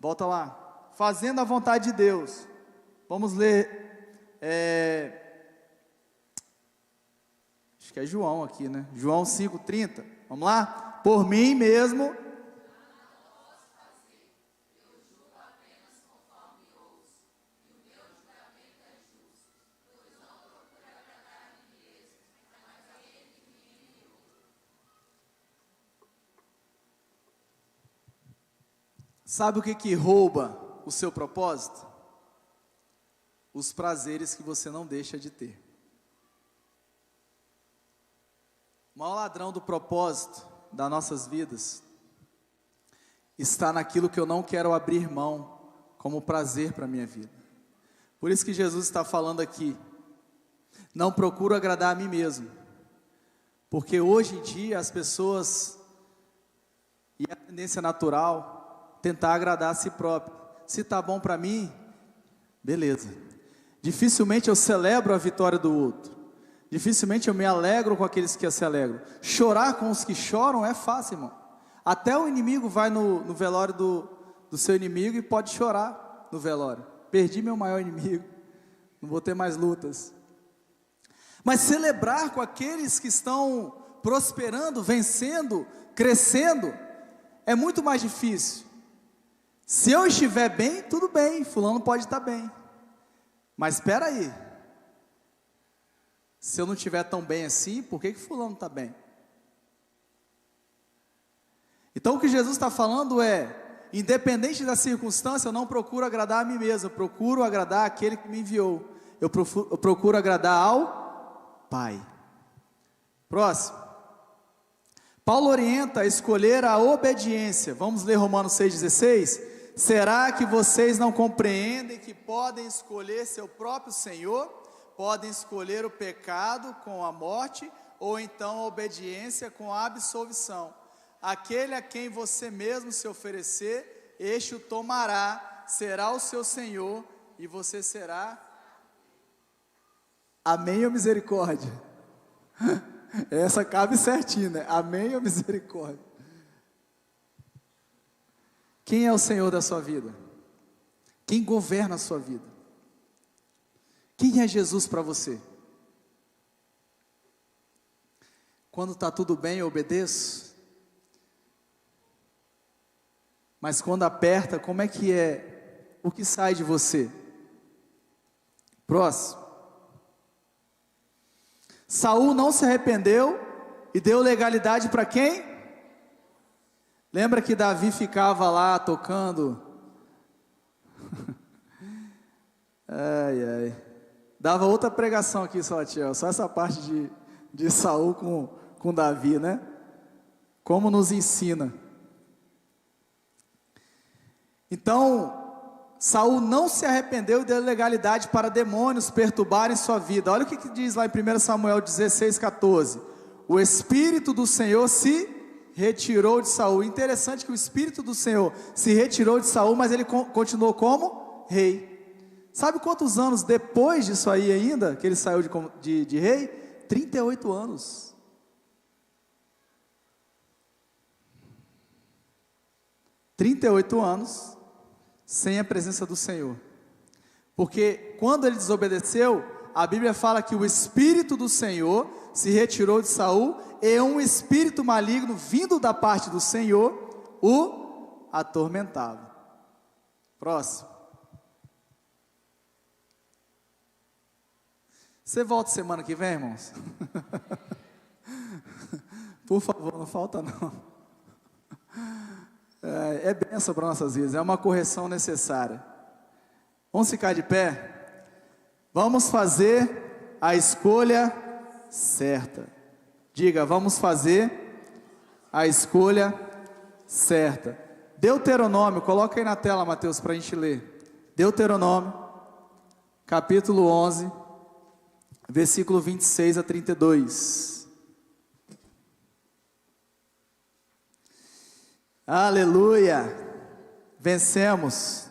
S1: Volta lá, fazendo a vontade de Deus. Vamos ler, acho que é João aqui, né? João 5,30, vamos lá? Por mim mesmo, sabe o que rouba o seu propósito? Os prazeres que você não deixa de ter. O maior ladrão do propósito das nossas vidas está naquilo que eu não quero abrir mão como prazer para a minha vida. Por isso que Jesus está falando aqui, não procuro agradar a mim mesmo, porque hoje em dia as pessoas, e a tendência natural, tentar agradar a si próprio. Se está bom para mim, beleza. Dificilmente eu celebro a vitória do outro. Dificilmente eu me alegro com aqueles que se alegram. Chorar com os que choram é fácil, irmão. Até o inimigo vai no velório do seu inimigo e pode chorar no velório. Perdi meu maior inimigo, não vou ter mais lutas. Mas celebrar com aqueles que estão prosperando, vencendo, crescendo, é muito mais difícil. Se eu estiver bem, tudo bem, fulano pode estar bem. Mas espera aí, se eu não estiver tão bem assim, por que fulano está bem? Então o que Jesus está falando é, independente da circunstância, eu não procuro agradar a mim mesmo, eu procuro agradar aquele que me enviou, eu procuro agradar ao Pai. Próximo. Paulo orienta a escolher a obediência. Vamos ler Romanos 6,16. Será que vocês não compreendem que podem escolher seu próprio Senhor? Podem escolher o pecado com a morte, ou então a obediência com a absolvição. Aquele a quem você mesmo se oferecer, este o tomará, será o seu Senhor, e você será. Amém ou misericórdia? Essa cabe certinho, né? Amém ou misericórdia? Quem é o Senhor da sua vida? Quem governa a sua vida? Quem é Jesus para você? Quando está tudo bem, eu obedeço. Mas quando aperta, como é que é? O que sai de você? Próximo. Saul não se arrependeu e deu legalidade para quem? Lembra que Davi ficava lá tocando? Ai, ai. Dava outra pregação aqui, Salatiel, só essa parte de Saul com Davi, né? Como nos ensina. Então, Saul não se arrependeu e deu legalidade para demônios perturbarem sua vida. Olha o que diz lá em 1 Samuel 16,14. O Espírito do Senhor se retirou de Saul. Interessante que o Espírito do Senhor se retirou de Saul, mas ele continuou como rei. Sabe quantos anos depois disso aí ainda, que ele saiu de rei? 38 anos. (38 anos) sem a presença do Senhor. Porque quando ele desobedeceu, a Bíblia fala que o Espírito do Senhor se retirou de Saul, e um espírito maligno vindo da parte do Senhor o atormentava. Próximo. Você volta semana que vem, irmãos? Por favor, não falta não. É bênção para nossas vidas, é uma correção necessária. Vamos ficar de pé? Vamos fazer a escolha certa. Diga, vamos fazer a escolha certa. Deuteronômio, coloca aí na tela, Mateus, para a gente ler. Deuteronômio, capítulo 11, versículo 26 a 32. Aleluia! Vencemos.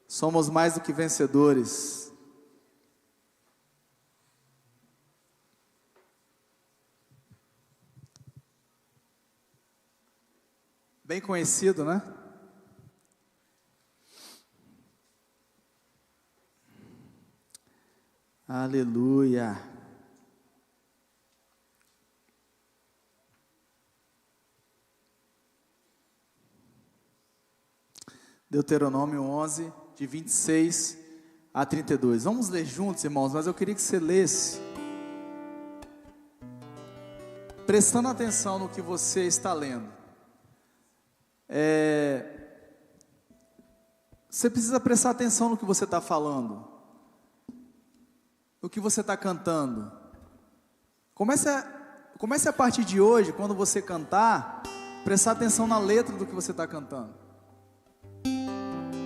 S1: Somos mais do que vencedores. Bem conhecido, né? Aleluia. Deuteronômio 11, de 26 a 32. Vamos ler juntos, irmãos, mas eu queria que você lesse, prestando atenção no que você está lendo. Você precisa prestar atenção no que você está falando, no que você está cantando. Comece a partir de hoje, quando você cantar, prestar atenção na letra do que você está cantando.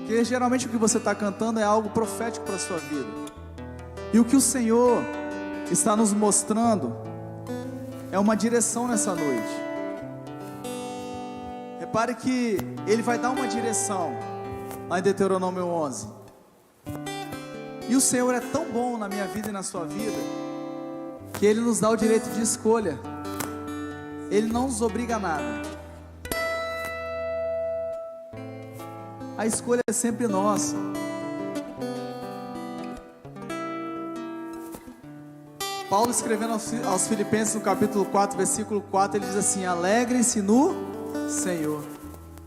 S1: Porque geralmente o que você está cantando é algo profético para a sua vida. E o que o Senhor está nos mostrando é uma direção nessa noite. Repare que Ele vai dar uma direção lá em Deuteronômio 11. E o Senhor é tão bom na minha vida e na sua vida, que Ele nos dá o direito de escolha. Ele não nos obriga a nada. A escolha é sempre nossa. Paulo, escrevendo aos Filipenses, no capítulo 4, versículo 4, ele diz assim: alegrem-se no Senhor.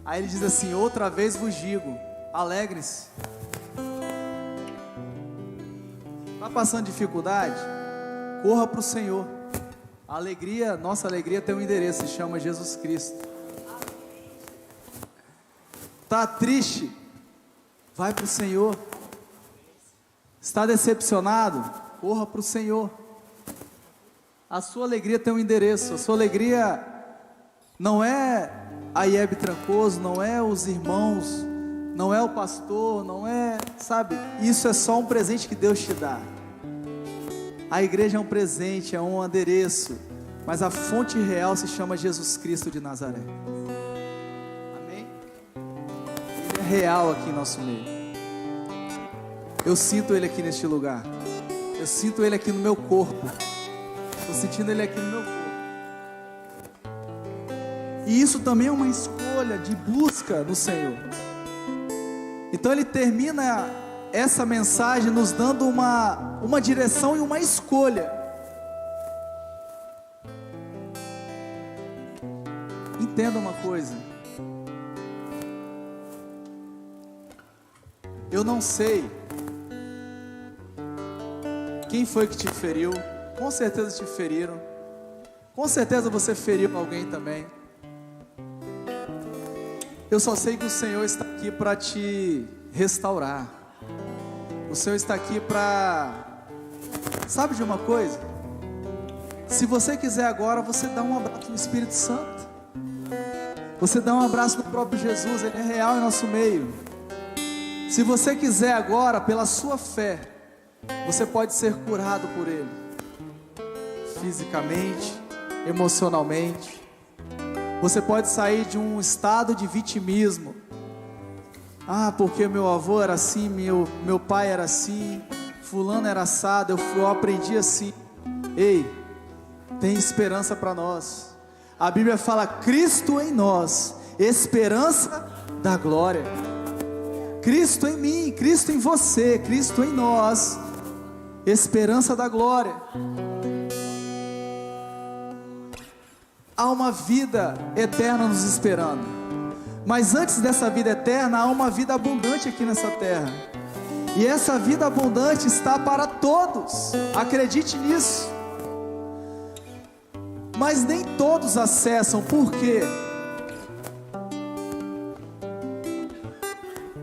S1: Aí ele diz assim: outra vez vos digo, alegrem-se. Está passando dificuldade? Corra para o Senhor. A alegria, nossa alegria tem um endereço, se chama Jesus Cristo. Está triste? Vai para o Senhor. Está decepcionado? Corra para o Senhor. A sua alegria tem um endereço. A sua alegria não é a IEB Trancoso, não é os irmãos, não é o pastor, não é, sabe? Isso é só um presente que Deus te dá. A igreja é um presente, é um endereço, mas a fonte real se chama Jesus Cristo de Nazaré. Real aqui em nosso meio. Eu sinto Ele aqui neste lugar. Eu sinto Ele aqui no meu corpo. Estou sentindo Ele aqui no meu corpo. E isso também é uma escolha de busca no Senhor. Então Ele termina essa mensagem nos dando uma direção e uma escolha. Entenda uma coisa. Eu não sei quem foi que te feriu. Com certeza te feriram. Com certeza você feriu alguém também. Eu só sei que o Senhor está aqui para te restaurar. O Senhor está aqui para... Sabe de uma coisa? Se você quiser agora, você dá um abraço no Espírito Santo. Você dá um abraço no próprio Jesus. Ele é real em nosso meio. Se você quiser agora, pela sua fé, você pode ser curado por Ele, fisicamente, emocionalmente. Você pode sair de um estado de vitimismo. Ah, porque meu avô era assim, meu pai era assim, fulano era assado, eu aprendi assim. Ei, tem esperança para nós. A Bíblia fala: Cristo em nós, esperança da glória. Cristo em mim, Cristo em você, Cristo em nós, esperança da glória. Há uma vida eterna nos esperando. Mas antes dessa vida eterna, há uma vida abundante aqui nessa terra. E essa vida abundante está para todos. Acredite nisso. Mas nem todos acessam. Por quê?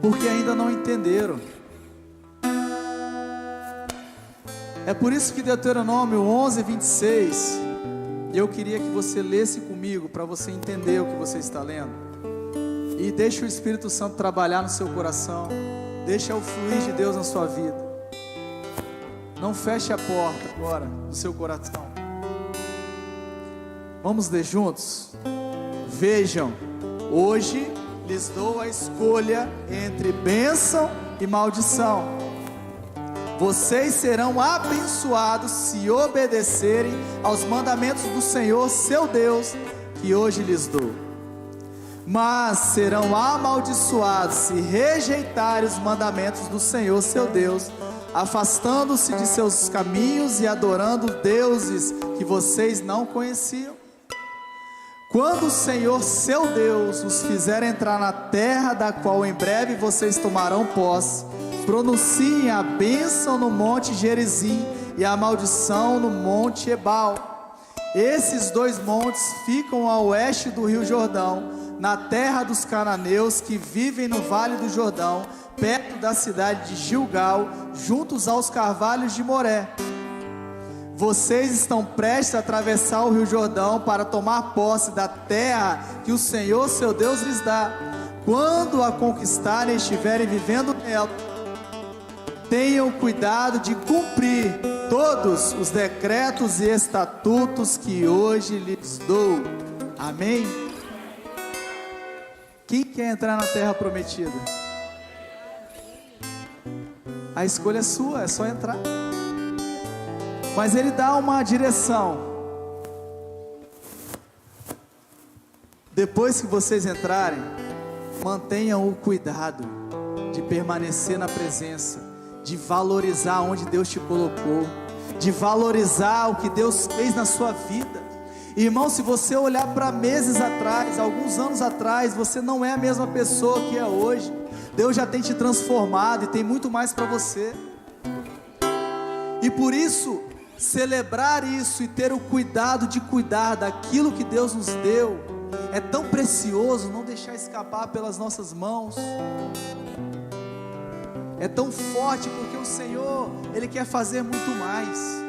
S1: Porque ainda não entenderam. É por isso que Deuteronômio 11:26, eu queria que você lesse comigo, para você entender o que você está lendo. E deixe o Espírito Santo trabalhar no seu coração. Deixa o fluir de Deus na sua vida. Não feche a porta agora do seu coração. Vamos ler juntos? Vejam, hoje lhes dou a escolha entre bênção e maldição. Vocês serão abençoados se obedecerem aos mandamentos do Senhor, seu Deus, que hoje lhes dou. Mas serão amaldiçoados se rejeitarem os mandamentos do Senhor, seu Deus, afastando-se de seus caminhos e adorando deuses que vocês não conheciam. Quando o Senhor, seu Deus, os fizer entrar na terra da qual em breve vocês tomarão posse, pronunciem a bênção no monte Gerizim e a maldição no monte Ebal. Esses dois montes ficam a oeste do rio Jordão, na terra dos cananeus que vivem no vale do Jordão, perto da cidade de Gilgal, juntos aos carvalhos de Moré. Vocês estão prestes a atravessar o rio Jordão para tomar posse da terra que o Senhor, seu Deus, lhes dá. Quando a conquistarem e estiverem vivendo nela, tenham cuidado de cumprir todos os decretos e estatutos que hoje lhes dou. Amém? Quem quer entrar na terra prometida? A escolha é sua, é só entrar. Mas ele dá uma direção. Depois que vocês entrarem, mantenham o cuidado de permanecer na presença, de valorizar onde Deus te colocou, de valorizar o que Deus fez na sua vida. Irmão, se você olhar para meses atrás, alguns anos atrás, você não é a mesma pessoa que é hoje. Deus já tem te transformado e tem muito mais para você. E por isso, celebrar isso e ter o cuidado de cuidar daquilo que Deus nos deu é tão precioso, não deixar escapar pelas nossas mãos. É tão forte porque o Senhor, Ele quer fazer muito mais.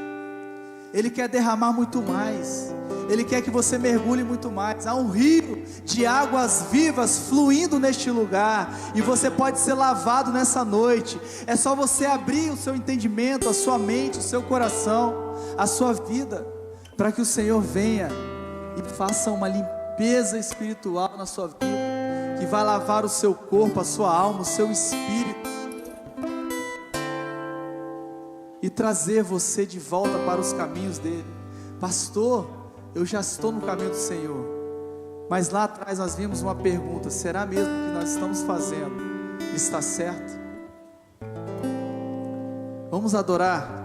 S1: Ele quer derramar muito mais. Ele quer que você mergulhe muito mais. Há um rio de águas vivas fluindo neste lugar, e você pode ser lavado nessa noite. É só você abrir o seu entendimento, a sua mente, o seu coração, a sua vida, para que o Senhor venha e faça uma limpeza espiritual na sua vida, que vai lavar o seu corpo, a sua alma, o seu espírito, e trazer você de volta para os caminhos dele. Pastor, eu já estou no caminho do Senhor, mas lá atrás nós vimos uma pergunta: será mesmo que nós estamos fazendo está certo? Vamos adorar.